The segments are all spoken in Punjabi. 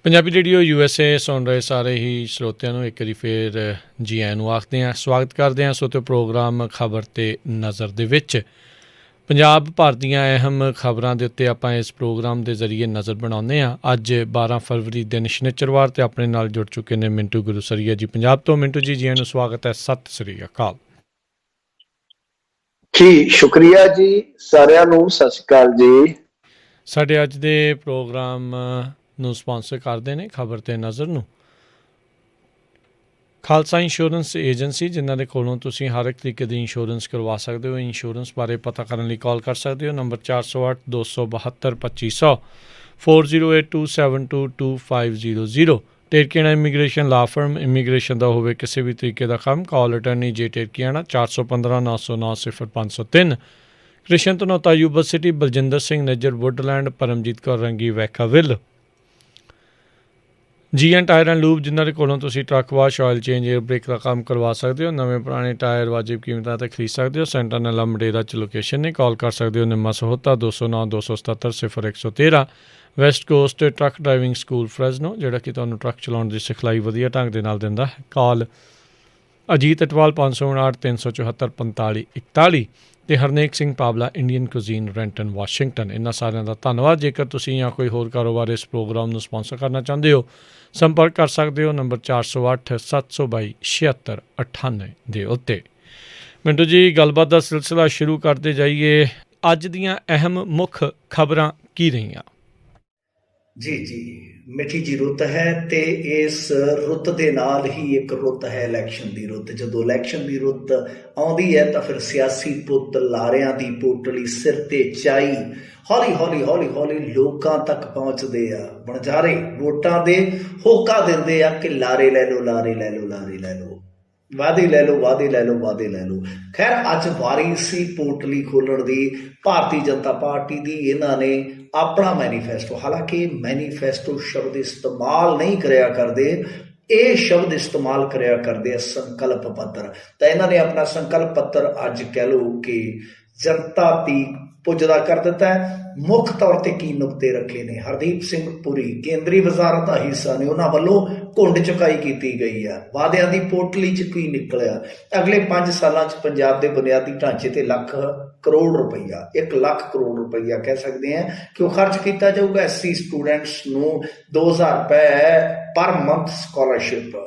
ਪੰਜਾਬੀ ਰੇਡੀਓ USA ਸੁਣ ਰਹੇ ਸਾਰੇ ਹੀ ਸਰੋਤਿਆਂ ਨੂੰ ਇੱਕ ਵਾਰੀ ਫਿਰ ਜੀ ਆਇਆਂ ਨੂੰ ਆਖਦੇ ਹਾਂ, ਸਵਾਗਤ ਕਰਦੇ ਹਾਂ। ਸੋ ਤੇ ਪ੍ਰੋਗਰਾਮ ਖਬਰ ਤੇ ਨਜ਼ਰ ਦੇ ਵਿੱਚ ਪੰਜਾਬ ਭਰ ਦੀਆਂ ਅਹਿਮ ਖਬਰਾਂ ਦੇ ਉੱਤੇ ਆਪਾਂ ਇਸ ਪ੍ਰੋਗਰਾਮ ਦੇ ਜ਼ਰੀਏ ਨਜ਼ਰ ਬਣਾਉਂਦੇ ਹਾਂ। ਅੱਜ 12 ਫਰਵਰੀ ਦਿਨ ਸ਼ਨੀਚਰਵਾਰ ਤੇ ਆਪਣੇ ਨਾਲ ਜੁੜ ਚੁੱਕੇ ਨੇ ਮਿੰਟੂ ਗੁਰੂਸਰੀਆ ਜੀ ਪੰਜਾਬ ਤੋਂ। ਮਿੰਟੂ ਜੀ, ਜੀ ਆਇਆਂ ਨੂੰ ਸਵਾਗਤ ਹੈ। ਸਤਿ ਸ੍ਰੀ ਅਕਾਲ ਜੀ। ਸ਼ੁਕਰੀਆ ਜੀ, ਸਾਰਿਆਂ ਨੂੰ ਸਤਿ ਸ਼੍ਰੀ ਅਕਾਲ ਜੀ। ਸਾਡੇ ਅੱਜ ਦੇ ਪ੍ਰੋਗਰਾਮ ਨੂੰ ਸਪਾਂਸਰ ਕਰਦੇ ਨੇ ਖਬਰ ਤੇ ਨਜ਼ਰ ਨੂੰ ਖਾਲਸਾ ਇੰਸ਼ੋਰੈਂਸ ਏਜੰਸੀ, ਜਿਨ੍ਹਾਂ ਦੇ ਕੋਲੋਂ ਤੁਸੀਂ ਹਰ ਇੱਕ ਤਰੀਕੇ ਦੀ ਇੰਸ਼ੋਰੈਂਸ ਕਰਵਾ ਸਕਦੇ ਹੋ। ਇੰਸ਼ੋਰੈਂਸ ਬਾਰੇ ਪਤਾ ਕਰਨ ਲਈ ਕਾਲ ਕਰ ਸਕਦੇ ਹੋ। ਨੰਬਰ 408 272 2500 4082722500। ਟੇਰਕੀਆਣਾ ਇਮੀਗ੍ਰੇਸ਼ਨ ਲਾ ਫਰਮ, ਇਮੀਗ੍ਰੇਸ਼ਨ ਦਾ ਹੋਵੇ ਕਿਸੇ ਵੀ ਤਰੀਕੇ ਦਾ ਕੰਮ, ਕਾਲ ਅਟਰਨੀ ਜੇ ਟੇਰਕੀਆਣਾ 415 909 0503। ਕ੍ਰਿਸ਼ਨ ਧਨੋਤਾ ਯੂਬਾ ਸਿਟੀ, ਬਲਜਿੰਦਰ ਸਿੰਘ ਨਜਰ ਵੁੱਡਲੈਂਡ, ਪਰਮਜੀਤ ਕੌਰ ਰੰਗੀ ਵੈਕਾਵਿਲ। ਜੀ ਐਨ ਟਾਇਰ ਐਂਡ ਲੂਬ, ਜਿਨ੍ਹਾਂ ਦੇ ਕੋਲੋਂ ਤੁਸੀਂ truck wash, oil change, air brake ਦਾ ਕੰਮ ਕਰਵਾ ਸਕਦੇ ਹੋ। ਨਵੇਂ ਪੁਰਾਣੇ ਟਾਇਰ ਵਾਜਿਬ ਕੀਮਤਾਂ 'ਤੇ ਖਰੀਦ ਸਕਦੇ ਹੋ। ਸੈਂਟਰ ਨੈਲਾ ਮੰਡੇਰਾ 'ਚ ਲੋਕੇਸ਼ਨ ਨੇ। ਕਾਲ ਕਰ ਸਕਦੇ ਹੋ Nimma Sahota 209 277 0113। West coast truck driving school Fresno, ਜਿਹੜਾ ਕਿ ਤੁਹਾਨੂੰ ਟਰੱਕ ਚਲਾਉਣ ਦੀ ਸਿਖਲਾਈ ਵਧੀਆ ਢੰਗ ਦੇ ਨਾਲ ਦਿੰਦਾ ਹੈ। ਕਾਲ ਅਜੀਤ ਅਟਵਾਲ 559 374 4541 ਅਤੇ Harnek Singh Pabla, Indian cuisine, Renton, Washington. ਇਹਨਾਂ ਸਾਰਿਆਂ ਦਾ ਧੰਨਵਾਦ। ਜੇਕਰ ਤੁਸੀਂ ਜਾਂ ਕੋਈ ਹੋਰ ਕਾਰੋਬਾਰ ਇਸ ਪ੍ਰੋਗਰਾਮ ਨੂੰ ਸਪਾਂਸਰ ਕਰਨਾ ਚਾਹੁੰਦੇ ਹੋ, ਸੰਪਰਕ ਕਰ ਸਕਦੇ ਹੋ ਨੰਬਰ 408 722 7698 ਦੇ ਉੱਤੇ। ਮਿੰਟੂ ਜੀ, ਗੱਲਬਾਤ ਦਾ ਸਿਲਸਿਲਾ ਸ਼ੁਰੂ ਕਰਦੇ ਜਾਈਏ। ਅੱਜ ਦੀਆਂ ਅਹਿਮ ਮੁੱਖ ਖਬਰਾਂ ਕੀ ਰਹੀਆਂ? ਜੀ, ਮਿੱਠੀ ਜੀ ਰੁੱਤ ਹੈ ਤੇ ਇਸ ਰੁੱਤ ਦੇ ਨਾਲ ਹੀ ਇੱਕ ਰੁੱਤ ਹੈ ਇਲੈਕਸ਼ਨ ਦੀ ਰੁੱਤ। ਜਦੋਂ ਇਲੈਕਸ਼ਨ ਦੀ ਰੁੱਤ ਆਉਂਦੀ ਹੈ ਤਾਂ ਫਿਰ ਸਿਆਸੀ ਪੁੱਤ ਲਾਰਿਆਂ ਦੀ ਪੋਟਲੀ ਸਿਰ ਤੇ ਚਾਈ ਹੌਲੀ ਹੌਲੀ ਲੋਕਾਂ ਤੱਕ ਪਹੁੰਚਦੇ ਆ। ਵਣਜਾਰੇ ਵੋਟਾਂ ਦੇ ਹੋਕਾ ਦਿੰਦੇ ਆ ਕਿ ਲਾਰੇ ਲੈ ਲਓ, ਲਾਰੇ ਲੈ ਲਓ, ਲਾਰੇ ਲੈ ਲਓ, ਵਾਅਦੇ ਲੈ ਲਓ, ਵਾਅਦੇ ਲੈ ਲਓ, ਵਾਅਦੇ ਲੈ ਲਓ। ਖੈਰ, ਅੱਜ ਵਾਰੀ ਸੀ ਪੋਟਲੀ ਖੋਲ੍ਹਣ ਦੀ ਭਾਰਤੀ ਜਨਤਾ ਪਾਰਟੀ ਦੀ। ਇਹਨਾਂ ਨੇ ਆਪਣਾ ਮੈਨੀਫੈਸਟੋ, ਹਾਲਾਂਕਿ ਮੈਨੀਫੈਸਟੋ ਸ਼ਬਦ ਇਸਤੇਮਾਲ ਨਹੀਂ ਕਰਿਆ ਕਰਦੇ, ਇਹ ਸ਼ਬਦ ਇਸਤੇਮਾਲ ਕਰਿਆ ਕਰਦੇ ਆ ਸੰਕਲਪ ਪੱਤਰ। ਤਾਂ ਇਹਨਾਂ ਨੇ ਆਪਣਾ ਸੰਕਲਪ ਪੱਤਰ ਅੱਜ ਕਹਿ ਲਓ ਕਿ ਜਨਤਾ ਤੀਕ ਪੁੱਜਦਾ ਕਰ ਦਿੱਤਾ ਹੈ। ਮੁੱਖ ਤੌਰ ਤੇ ਕੀ ਨੁਕਤੇ ਰੱਖੇ ਨੇ? ਹਰਦੀਪ ਸਿੰਘ ਪੁਰੀ ਕੇਂਦਰੀ ਵਜ਼ਾਰਤ ਦਾ ਹਿੱਸਾ ਨੇ, ਉਹਨਾਂ ਵੱਲੋਂ ਘੁੰਡ ਚੁਕਾਈ ਕੀਤੀ ਗਈ ਆ। ਵਾਅਦਿਆਂ ਦੀ ਪੋਟਲੀ 'ਚ ਕੀ ਨਿਕਲਿਆ? ਅਗਲੇ 5 ਸਾਲਾਂ 'ਚ ਪੰਜਾਬ ਦੇ ਬੁਨਿਆਦੀ ਢਾਂਚੇ ਤੇ 1 ਲੱਖ ਕਰੋੜ ਰੁਪਈਆ ਕਹਿ ਸਕਦੇ ਹਾਂ ਕਿ ਉਹ ਖਰਚ ਕੀਤਾ ਜਾਊਗਾ। SC ਸਟੂਡੈਂਟਸ ਨੂੰ 2000 ਰੁਪਏ ਪਰ ਮੰਥ ਸਕਾਲਰਸ਼ਿਪ।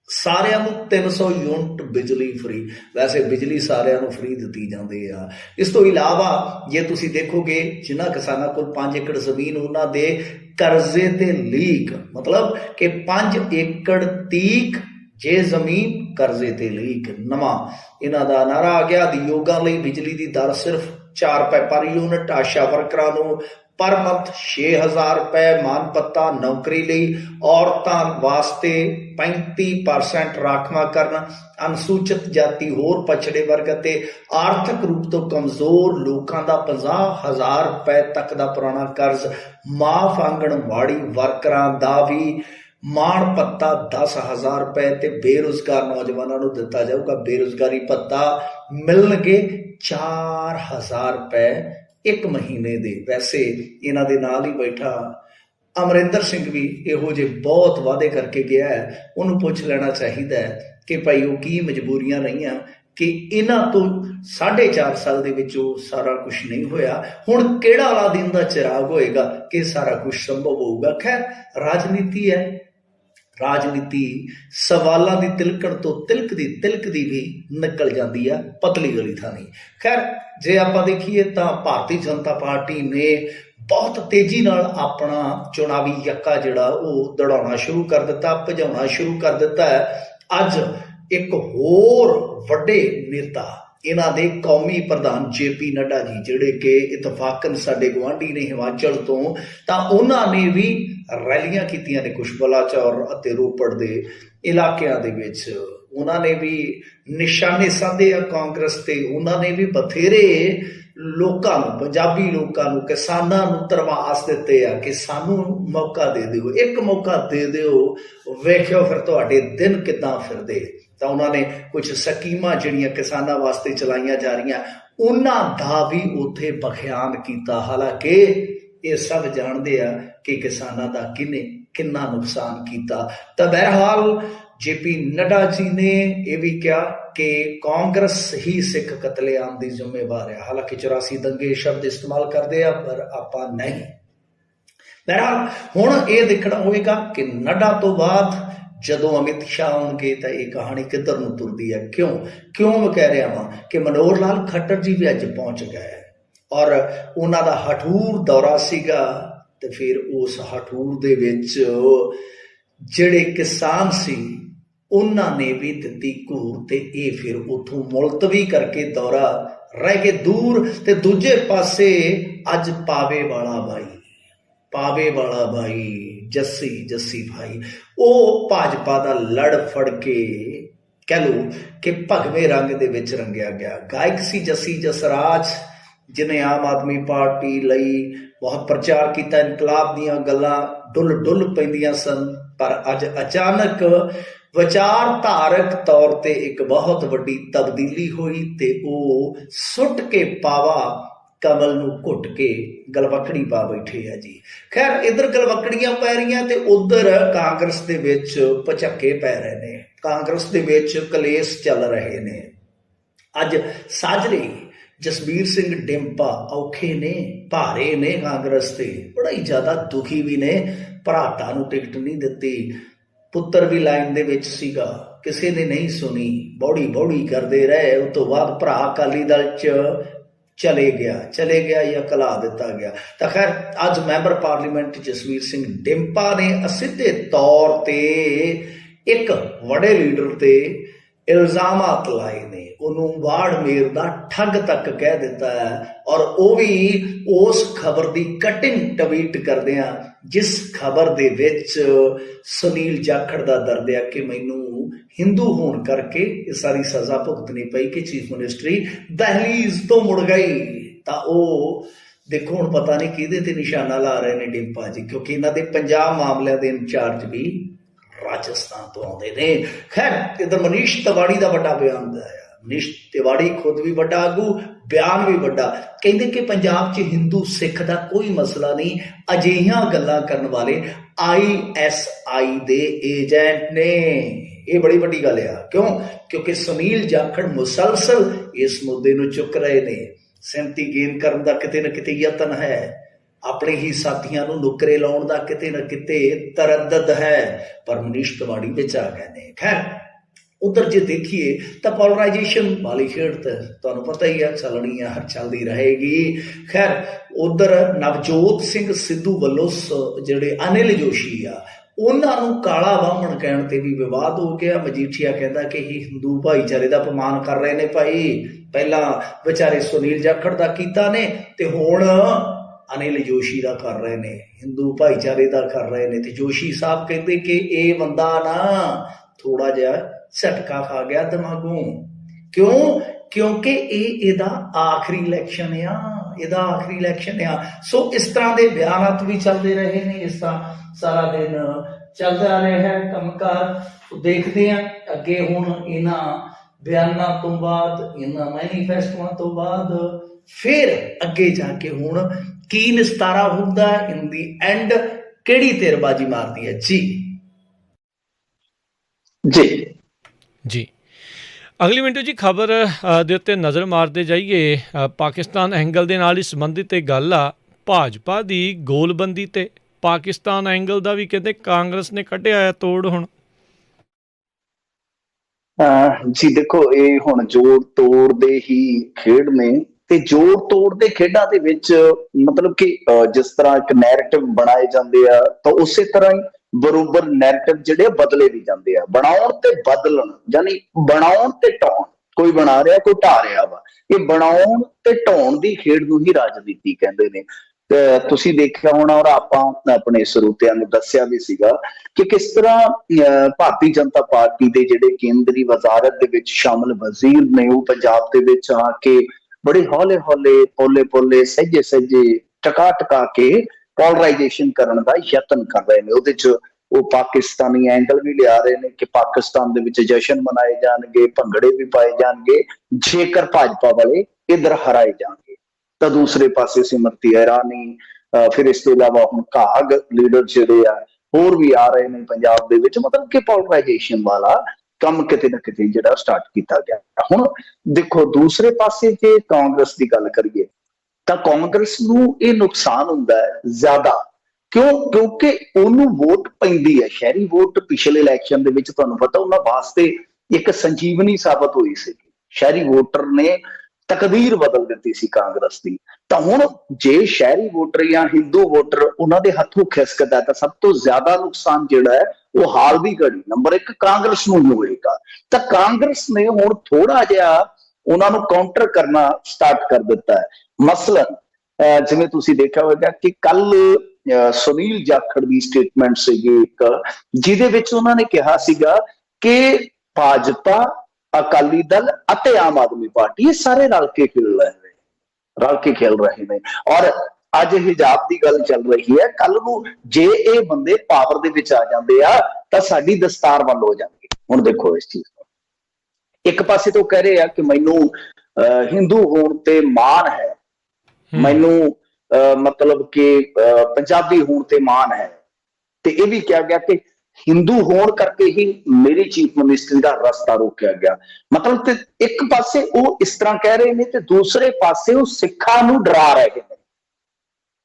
ਸਾਰਿਆਂ ਨੂੰ 300 ਯੂਨਿਟ ਬਿਜਲੀ ਫਰੀ। ਵੈਸੇ ਬਿਜਲੀ ਸਾਰਿਆਂ ਨੂੰ ਫਰੀ ਦਿੱਤੀ ਜਾਂਦੀ ਆ। ਇਸ ਤੋਂ ਇਲਾਵਾ ਜੇ ਤੁਸੀਂ ਦੇਖੋਗੇ, ਜਿਨ੍ਹਾਂ ਕਿਸਾਨਾਂ ਕੋਲ 5 ਏਕੜ ਜ਼ਮੀਨ, ਉਹਨਾਂ ਦੇ ਕਰਜ਼ੇ ਤੇ ਲੀਕ, ਮਤਲਬ ਕਿ 5 ਏਕੜ ਤੀਕ ਜੇ ਜ਼ਮੀਨ ਕਰਜ਼ੇ ਤੇ ਲੀਕ। ਨਵਾਂ ਇਹਨਾਂ ਦਾ ਨਾਰਾ ਆ ਗਿਆ, ਉਦਯੋਗਾਂ ਲਈ ਬਿਜਲੀ ਦੀ ਦਰ ਸਿਰਫ 4 ਰੁਪਏ ਪਰ ਯੂਨਿਟ। ਆਸ਼ਾ ਵਰਕਰਾਂ ਨੂੰ ਪਰ ਮੰਥ 6000 ਰੁਪਏ ਮਾਨ ਭੱਤਾ। ਨੌਕਰੀ ਲਈ ਔਰਤਾਂ ਵਾਸਤੇ 35% ਰਾਖਵਾਂਕਰਨ। ਅਨੁਸੂਚਿਤ ਜਾਤੀ, ਹੋਰ ਪਛੜੇ ਵਰਗ ਅਤੇ ਆਰਥਿਕ ਰੂਪ ਤੋਂ ਕਮਜ਼ੋਰ ਲੋਕਾਂ ਦਾ 50000 ਰੁਪਏ ਤੱਕ ਦਾ ਪੁਰਾਣਾ ਕਰਜ਼ ਮਾਫ। ਆਂਗਣਵਾੜੀ ਵਰਕਰਾਂ ਦਾ ਵੀ ਮਾਣ ਭੱਤਾ 10000 ਰੁਪਏ ਤੇ ਬੇਰੁਜ਼ਗਾਰ ਨੌਜਵਾਨਾਂ ਨੂੰ ਦਿੱਤਾ ਜਾਊਗਾ ਬੇਰੁਜ਼ਗਾਰੀ ਭੱਤਾ। ਮਿਲਣਗੇ 4000 ਰੁਪਏ 1 ਮਹੀਨੇ ਦੇ। ਵੈਸੇ ਇਹਨਾਂ ਦੇ ਨਾਲ ਹੀ ਬੈਠਾ ਅਮਰਿੰਦਰ ਸਿੰਘ ਵੀ ਇਹੋ ਜਿਹੇ ਬਹੁਤ ਵਾਅਦੇ ਕਰਕੇ ਗਿਆ ਹੈ। ਉਹਨੂੰ ਪੁੱਛ ਲੈਣਾ ਚਾਹੀਦਾ ਹੈ ਕਿ ਭਾਈ ਉਹ ਕੀ ਮਜਬੂਰੀਆਂ ਰਹੀਆਂ ਕਿ ਇਹਨਾਂ ਤੋਂ 4.5 ਸਾਲ ਦੇ ਵਿੱਚ ਉਹ ਸਾਰਾ ਕੁਝ ਨਹੀਂ ਹੋਇਆ। ਹੁਣ ਕਿਹੜਾ ਵਾਲਾ ਦਿਨ ਦਾ ਚਿਰਾਗ ਹੋਏਗਾ ਕਿ ਸਾਰਾ ਕੁਝ ਸੰਭਵ ਹੋਊਗਾ? ਖੈਰ, ਰਾਜਨੀਤੀ ਹੈ। ਰਾਜਨੀਤੀ ਸਵਾਲਾਂ ਦੀ ਤਿਲਕਣ ਤੋਂ ਤਿਲਕਦੀ ਵੀ ਨਿਕਲ ਜਾਂਦੀ ਆ ਪਤਲੀ ਗਲੀ ਥਾਣੀ। ਖੈਰ, ਜੇ ਆਪਾਂ ਦੇਖੀਏ ਤਾਂ ਭਾਰਤੀ ਜਨਤਾ ਪਾਰਟੀ ਨੇ ਬਹੁਤ ਤੇਜ਼ੀ ਨਾਲ ਆਪਣਾ ਚੁਣਾਵੀ ਯੱਕਾ ਜਿਹੜਾ ਉਹ ਦੌੜਾਉਣਾ ਸ਼ੁਰੂ ਕਰ ਦਿੱਤਾ, ਭਜਾਉਣਾ ਸ਼ੁਰੂ ਕਰ ਦਿੱਤਾ ਹੈ। ਅੱਜ ਇੱਕ ਹੋਰ ਵੱਡੇ ਨੇਤਾ, ਇਹਨਾਂ ਦੇ ਕੌਮੀ ਪ੍ਰਧਾਨ JP ਨੱਡਾ ਜੀ, ਜਿਹੜੇ ਕਿ ਇਤਫਾਕਨ ਸਾਡੇ ਗੁਆਂਢੀ ਨੇ ਹਿਮਾਚਲ ਤੋਂ, ਤਾਂ ਉਹਨਾਂ ਨੇ ਵੀ ਰੈਲੀਆਂ ਕੀਤੀਆਂ ਨੇ ਕੁਛ ਬਲਾਚੌਰ ਅਤੇ ਰੋਪੜ ਦੇ ਇਲਾਕਿਆਂ ਦੇ ਵਿੱਚ। ਉਹਨਾਂ ਨੇ ਵੀ ਨਿਸ਼ਾਨੇ ਸਾਧੇ ਆ ਕਾਂਗਰਸ ਤੇ। ਉਹਨਾਂ ਨੇ ਵੀ ਬਥੇਰੇ ਲੋਕਾਂ ਨੂੰ, ਪੰਜਾਬੀ ਲੋਕਾਂ ਨੂੰ, ਕਿਸਾਨਾਂ ਨੂੰ ਧਰਵਾਸ ਦਿੱਤੇ ਆ ਕਿ ਸਾਨੂੰ ਮੌਕਾ ਦੇ ਦਿਓ, ਇੱਕ ਮੌਕਾ ਦੇ ਦਿਓ, ਵੇਖਿਓ ਫਿਰ ਤੁਹਾਡੇ ਦਿਨ ਕਿੱਦਾਂ ਫਿਰਦੇ। ਤਾਂ ਉਹਨਾਂ ਨੇ ਕੁਝ ਸਕੀਮਾਂ ਜਿਹੜੀਆਂ ਕਿਸਾਨਾਂ ਵਾਸਤੇ ਚਲਾਈਆਂ ਜਾ ਰਹੀਆਂ, ਉਹਨਾਂ ਦਾ ਵੀ ਉੱਥੇ ਬਖਿਆਨ ਕੀਤਾ। ਹਾਲਾਂਕਿ ਇਹ ਸਭ ਜਾਣਦੇ ਆ ਕਿ ਕਿਸਾਨਾਂ ਦਾ ਕਿਹਨੇ किन्ना नुकसान किया। तो बहरहाल जेपी नड्डा जी ने यह भी कहा कि कांग्रेस ही सिख कतलेआम की जिम्मेवार है। हालांकि 84 दंगे शब्द इस्तेमाल करते हैं पर आपां नहीं। बहरहाल हुण ये देखना होएगा कि नड्डा तो बाद जदों अमित शाह आउणगे तां ये कहानी किधर नूं तुरदी है। क्यों मैं कह रहा वां कि मनोहर लाल खट्टर जी भी अज पहुंच गए और उन्हां दा हठूर दौरा सीगा ते फिर उस हठूर दे विच जिहड़े किसान सी उन्हां ने भी दित्ती घूर ते ये फिर उथों मुलतवी करके दौरा रह गए दूर। ते दूजे पासे अज पावे वाला भाई जस्सी भाई वो भाजपा दा लड़ फड़ के कह लो कि भगवे रंग दे विच रंगिया गया। गायक सी जस्सी जसराज जिन्हें आम आदमी पार्टी लई बहुत प्रचार किया, इनकलाब दीयां गल्लां डुल पैंदियां सन, पर अज अचानक विचारधारक तौर ते एक बहुत वड्डी तब्दीली हुई ते वो सुट के पावा कमल नूं घुट के गलवकड़ी पा बैठे है जी। खैर इधर गलवकड़ियां पै रही ते उधर कांग्रेस दे विच भचक्के पै रहे ने, कांग्रेस दे विच कलेस चल रहे ने। अज साजरे जसबीर सिंह डिंपा औखे ने, भारे ने, कांग्रेस ते बड़ा ही ज्यादा दुखी भी ने। भराटा नूं टिकट नहीं दित्ती, पुत्तर भी लाइन दे विच सीगा, किसी ने नहीं सुनी, बौड़ी करते रहे। उस तो बाद भरा अकाली दल च चले गया या कला दिता गया। तो खैर अज मैंबर पार्लीमेंट जसवीर सिंह डिंपा ने असिधे तौर ते एक बड़े लीडर ते इल्जामात लाए ने, उन्होंने बाड़मेर दा ठग तक कह दिता है और वो भी उस खबर की कटिंग ट्वीट करदे जिस खबर दे विच सुनील जाखड़ दा दर्द है कि मैनू हिंदू होने करके ये सारी सज़ा भुगतनी पई कि चीफ मिनिस्ट्री दहलीज तो मुड़ गई। तो वो देखो हुण पता नहीं किहदे ते निशाना ला रहे ने डिंपा जी, क्योंकि इन्हां दे पंजाब मामलिਆਂ दे इंचार्ज भी राजस्थान तो आते ने। खैर इधर मनीष तिवाड़ी का बड़ा बयान आया, मनीष तिवाड़ी खुद भी बड़ा आगू, बयान भी बड़ा, कहते कि पंजाब च हिंदू सिख का कोई मसला नहीं, अजिहियां गल्लां करन वाले ISI दे एजेंट ने। ये बड़ी वड्डी गल है। क्योंकि सुनील जाखड़ मुसलसल इस मुद्दे नूं चुक रहे ने। सहमति गेन करन दा किते ना किते यतन है, अपने ही साथियों नूं नुकरे लाउण दा किते ना किते तरद्दद है, पर मनीष तिवाड़ी विच आ गए ने। खैर उधर जे देखिए तो पोलराइजेशन वाली खेड तुहानूं पता ही है चलनी है, चलती रहेगी। खैर उधर नवजोत सिंह सिद्धू वल्लों जिहड़े अनिल जोशी आ उन्होंने काला वामन कहने ते भी विवाद हो गया। मजीठिया कहता कि हिंदू भाईचारे का अपमान कर रहे ने भाई, पहला बेचारे सुनील जाखड़ का कीता ने ते हुण अनिल जोशी का कर रहे ने, हिंदू भाईचारे का कर रहे ने। ते जोशी साहब कहते कि ये बंदा ना थोड़ा जिहा झटका खा गया दिमागों। क्योंकि इहदा आखिरी इलैक्शन इहदा आखिरी इलैक्शन आ। सो इस तरह के बयानात भी चलते रहे ने, इस तरह सारा दिन चलता रहा है कामकाज। देखते हैं अगे हुण इन्हां बयानां तो बाद, इन्हां मैनीफेस्टोआं तो बाद फिर अगे जाके हुण की निस्तारा हुंदा है, इन दी एंड किहड़ी तेरबाजी मारदी है जी। अगली मिनट जी खबर दे उत्ते नज़र मारते जाइए। पाकिस्तान एंगल दे नाल ही संबंधित एक गल आ, भाजपा दी गोलबंदी ते पाकिस्तान एंगल दा भी कहते कांग्रेस ने कढ़िया है तोड़। हुण जी देखो ये हुण जोड़ तोड़ दे ही खेड ने ते जोड़ तोड़ दे खेडां दे विच मतलब कि जिस तरह एक नैरेटिव बनाए जांदे आ तो उसे तरह ही बरोबर नैरेटिव जिहड़े बदले भी जांदे आ। बनाउण ते बदलण यानी बनाउण ते ढाउण, कोई बना रहा कोई ढा रहा वा, ये बनाउण ते ढाउण दी खेड नूं ही राजनीति कहंदे ने। तुसीं देखिया होना और आपां अपने ਸਰੋਤਿਆਂ ਨੂੰ ਦੱਸਿਆ भी सीगा कि किस तरह भारतीय जनता पार्टी दे जिहड़े केंद्री वजारत दे विच शामिल वजीर ने वो पंजाब दे विच आके बड़े हौले हौले पोले सहजे टका के पोलराइजेशन करन दा यतन कर रहे ने। उहदे च वो पाकिस्तानी एंगल भी लिया रहे ने कि पाकिस्तान दे विच जश्न मनाए जाणगे, भंगड़े भी पाए जाणगे जेकर भाजपा वाले इधर हराए जाणगे। तो दूसरे पासे सिमरती ईरानी, फिर इस तो इलावा हुण घाग लीडर जिहड़े आ ਹੋਰ ਵੀ ਆ ਰਹੇ ਨੇ ਪੰਜਾਬ ਦੇ ਵਿੱਚ, ਮਤਲਬ ਕਿ ਪੋਲਰਾਈਜੇਸ਼ਨ ਵਾਲਾ ਕੰਮ ਕਿਤੇ ਨਾ ਕਿਤੇ ਜਿਹੜਾ ਸਟਾਰਟ ਕੀਤਾ ਗਿਆ। ਹੁਣ ਦੇਖੋ ਦੂਸਰੇ ਪਾਸੇ ਜੇ ਕਾਂਗਰਸ ਦੀ ਗੱਲ ਕਰੀਏ ਤਾਂ ਕਾਂਗਰਸ ਨੂੰ ਇਹ ਨੁਕਸਾਨ ਹੁੰਦਾ ਹੈ ਜ਼ਿਆਦਾ। ਕਿਉਂਕਿ ਉਹਨੂੰ ਵੋਟ ਪੈਂਦੀ ਹੈ, ਸ਼ਹਿਰੀ ਵੋਟ ਪਿਛਲੇ ਇਲੈਕਸ਼ਨ ਦੇ ਵਿੱਚ ਤੁਹਾਨੂੰ ਪਤਾ ਉਹਨਾਂ ਵਾਸਤੇ ਇੱਕ ਸੰਜੀਵਨੀ ਸਾਬਤ ਹੋਈ ਸੀ। ਸ਼ਹਿਰੀ ਵੋਟਰ ਨੇ ਤਕਦੀਰ ਬਦਲ ਦਿੱਤੀ ਸੀ ਕਾਂਗਰਸ ਦੀ। ਤਾਂ ਹੁਣ ਜੇ ਸ਼ਹਿਰੀ ਵੋਟਰ ਜਾਂ ਹਿੰਦੂ ਵੋਟਰ ਉਹਨਾਂ ਦੇ ਹੱਥੋਂ ਖਿਸਕਦਾ ਤਾਂ ਸਭ ਤੋਂ ਜ਼ਿਆਦਾ ਨੁਕਸਾਨ ਜਿਹੜਾ ਹੈ ਉਹ ਹਾਲ ਦੀ ਘੜੀ ਨੰਬਰ 1 ਕਾਂਗਰਸ ਨੂੰ ਹੋਏਗਾ। ਤਾਂ ਕਾਂਗਰਸ ਨੇ ਹੁਣ ਥੋੜਾ ਜਿਹਾ ਉਹਨਾਂ ਨੂੰ ਕਾਊਂਟਰ ਕਰਨਾ ਸਟਾਰਟ ਕਰ ਦਿੱਤਾ ਹੈ। ਮਸਲਨ ਜਿਵੇਂ ਤੁਸੀਂ ਦੇਖਿਆ ਹੋਵੇਗਾ ਕਿ ਕੱਲ ਸੁਨੀਲ ਜਾਖੜ ਦੀ ਸਟੇਟਮੈਂਟ ਸੀਗੀ ਇੱਕ, ਜਿਹਦੇ ਵਿੱਚ ਉਹਨਾਂ ਨੇ ਕਿਹਾ ਸੀਗਾ ਕਿ ਭਾਜਪਾ, ਅਕਾਲੀ ਦਲ ਅਤੇ ਆਮ ਆਦਮੀ ਪਾਰਟੀ ਇਹ ਸਾਰੇ ਰਲ ਕੇ ਖੇਲ ਰਹੇ ਨੇ ਔਰ ਅੱਜ ਹਿਜਾਬ ਦੀ ਗੱਲ ਚੱਲ ਰਹੀ ਹੈ। ਕੱਲ ਨੂੰ ਜੇ ਇਹ ਬੰਦੇ ਪਾਵਰ ਦੇ ਵਿੱਚ ਆ ਜਾਂਦੇ ਆ ਤਾਂ ਸਾਡੀ ਦਸਤਾਰ ਬੰਦ ਹੋ ਜਾਣਗੇ। ਹੁਣ ਦੇਖੋ ਇਸ ਚੀਜ਼ ਨੂੰ, ਇੱਕ ਪਾਸੇ ਤੋਂ ਕਹਿ ਰਹੇ ਆ ਕਿ ਮੈਨੂੰ ਹਿੰਦੂ ਹੋਣ ਤੇ ਮਾਣ ਹੈ, ਮੈਨੂੰ ਮਤਲਬ ਕਿ ਪੰਜਾਬੀ ਹੋਣ ਤੇ ਮਾਣ ਹੈ, ਤੇ ਇਹ ਵੀ ਕਿਹਾ ਗਿਆ ਕਿ ਹਿੰਦੂ ਹੋਣ ਕਰਕੇ ਹੀ ਮੇਰੀ ਚੀਫ ਮਿਨਿਸਟਰੀ ਦਾ ਰਸਤਾ ਰੋਕਿਆ ਗਿਆ। ਮਤਲਬ ਤੇ ਇੱਕ ਪਾਸੇ ਉਹ ਇਸ ਤਰ੍ਹਾਂ ਕਹਿ ਰਹੇ ਨੇ ਤੇ ਦੂਸਰੇ ਪਾਸੇ ਉਹ ਸਿੱਖਾਂ ਨੂੰ ਡਰਾ ਰਹੇ ਨੇ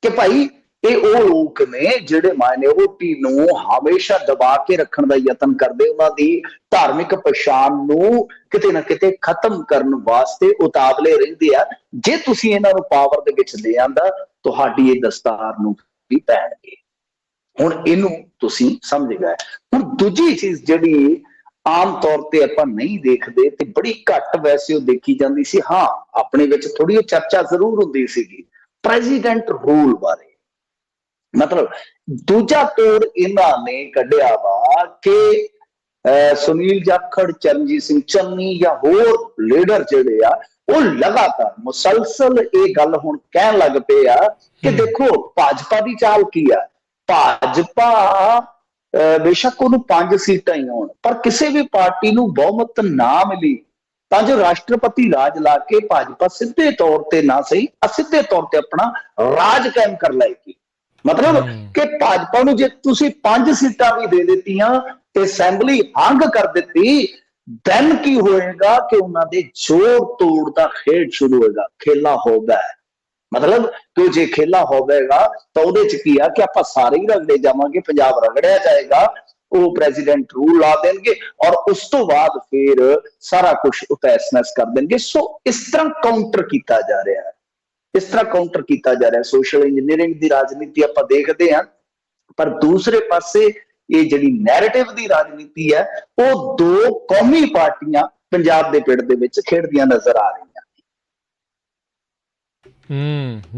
ਕਿ ਭਾਈ ਇਹ ਉਹ ਲੋਕ ਨੇ ਜਿਹੜੇ ਮਾਈਨੋਰਿਟੀ ਨੂੰ ਹਮੇਸ਼ਾ ਦਬਾ ਕੇ ਰੱਖਣ ਦਾ ਯਤਨ ਕਰਦੇ, ਉਹਨਾਂ ਦੀ ਧਾਰਮਿਕ ਪਛਾਣ ਨੂੰ ਕਿਤੇ ਨਾ ਕਿਤੇ ਖਤਮ ਕਰਨ ਵਾਸਤੇ ਉਤਾਵਲੇ ਰਹਿੰਦੇ ਆ। ਜੇ ਤੁਸੀਂ ਇਹਨਾਂ ਨੂੰ ਪਾਵਰ ਦੇ ਵਿੱਚ ਲੈ ਆਂਦਾ ਤੁਹਾਡੀ ਇਹ ਦਸਤਾਰ ਨੂੰ ਵੀ ਪੈਣਗੇ। ਹੁਣ ਇਹਨੂੰ ਤੁਸੀਂ ਸਮਝ ਗਏ। ਹੁਣ ਦੂਜੀ ਚੀਜ਼ ਜਿਹੜੀ ਆਮ ਤੌਰ ਤੇ ਆਪਾਂ ਨਹੀਂ ਦੇਖਦੇ ਤੇ ਬੜੀ ਘੱਟ ਵੈਸੇ ਉਹ ਦੇਖੀ ਜਾਂਦੀ ਸੀ, ਹਾਂ ਆਪਣੇ ਵਿੱਚ ਥੋੜੀ ਚਰਚਾ ਜ਼ਰੂਰ ਹੁੰਦੀ ਸੀਗੀ, ਪ੍ਰੈਜ਼ੀਡੈਂਟ ਰੂਲ ਬਾਰੇ। ਮਤਲਬ ਦੂਜਾ ਤੋੜ ਇਹਨਾਂ ਨੇ ਕੱਢਿਆ ਵਾ ਕਿ ਸੁਨੀਲ ਜਾਖੜ, ਚਰਨਜੀਤ ਸਿੰਘ ਚੰਨੀ ਜਾਂ ਹੋਰ ਲੀਡਰ ਜਿਹੜੇ ਆ ਉਹ ਲਗਾਤਾਰ ਮੁਸਲਸਲ ਇਹ ਗੱਲ ਹੁਣ ਕਹਿਣ ਲੱਗ ਪਏ ਆ ਕਿ ਦੇਖੋ ਭਾਜਪਾ ਦੀ ਚਾਲ ਕੀ ਆ। ਭਾਜਪਾ ਬੇਸ਼ੱਕ ਉਹਨੂੰ 5 ਸੀਟਾਂ ਹੀ ਆਉਣ, ਪਰ ਕਿਸੇ ਵੀ ਪਾਰਟੀ ਨੂੰ ਬਹੁਮਤ ਨਾ ਮਿਲੀ ਤਾਂ ਜੋ ਰਾਸ਼ਟਰਪਤੀ ਰਾਜ ਲਾ ਕੇ ਭਾਜਪਾ ਸਿੱਧੇ ਤੌਰ ਤੇ ਨਾ ਸਹੀ ਅਸਿੱਧੇ ਤੌਰ ਤੇ ਆਪਣਾ ਰਾਜ ਕਾਇਮ ਕਰ ਲਏਗੀ। ਮਤਲਬ ਕਿ ਭਾਜਪਾ ਨੂੰ ਜੇ ਤੁਸੀਂ 5 ਸੀਟਾਂ ਵੀ ਦੇ ਦਿੱਤੀਆਂ ਤੇ ਅਸੈਂਬਲੀ ਹੰਗ ਕਰ ਦਿੱਤੀ, ਦੈਨ ਕੀ ਹੋਏਗਾ ਕਿ ਉਹਨਾਂ ਦੇ ਜੋੜ ਤੋੜ ਦਾ ਖੇਡ ਸ਼ੁਰੂ ਹੋਏਗਾ, ਖੇਲਾ ਹੋਗਾ। ਮਤਲਬ ਕਿ ਜੇ ਖੇਲਾ ਹੋਵੇਗਾ ਤਾਂ ਉਹਦੇ ਚ ਕੀ ਆ ਕਿ ਆਪਾਂ ਸਾਰੇ ਹੀ ਰਗੜੇ ਜਾਵਾਂਗੇ, ਪੰਜਾਬ ਰਗੜਿਆ ਜਾਏਗਾ, ਉਹ ਪ੍ਰੈਜ਼ੀਡੈਂਟ ਰੂਲ ਲਾ ਦੇਣਗੇ ਔਰ ਉਸ ਤੋਂ ਬਾਅਦ ਫਿਰ ਸਾਰਾ ਕੁਝ ਤਹਿਸ-ਨਹਿਸ ਕਰ ਦੇਣਗੇ। ਸੋ ਇਸ ਤਰ੍ਹਾਂ ਕਾਊਂਟਰ ਕੀਤਾ ਜਾ ਰਿਹਾ ਹੈ, ਇਸ ਤਰ੍ਹਾਂ ਕਾਊਂਟਰ ਕੀਤਾ ਜਾ ਰਿਹਾ। ਸੋਸ਼ਲ ਇੰਜੀਨੀਅਰਿੰਗ ਦੀ ਰਾਜਨੀਤੀ ਆਪਾਂ ਦੇਖਦੇ ਹਾਂ, ਪਰ ਦੂਸਰੇ ਪਾਸੇ ਇਹ ਜਿਹੜੀ ਨੈਰੇਟਿਵ ਦੀ ਰਾਜਨੀਤੀ ਹੈ ਉਹ ਦੋ ਕੌਮੀ ਪਾਰਟੀਆਂ ਪੰਜਾਬ ਦੇ ਪਿੰਡ ਦੇ ਵਿੱਚ ਖੇਡਦੀਆਂ ਨਜ਼ਰ ਆ ਰਹੀਆਂ।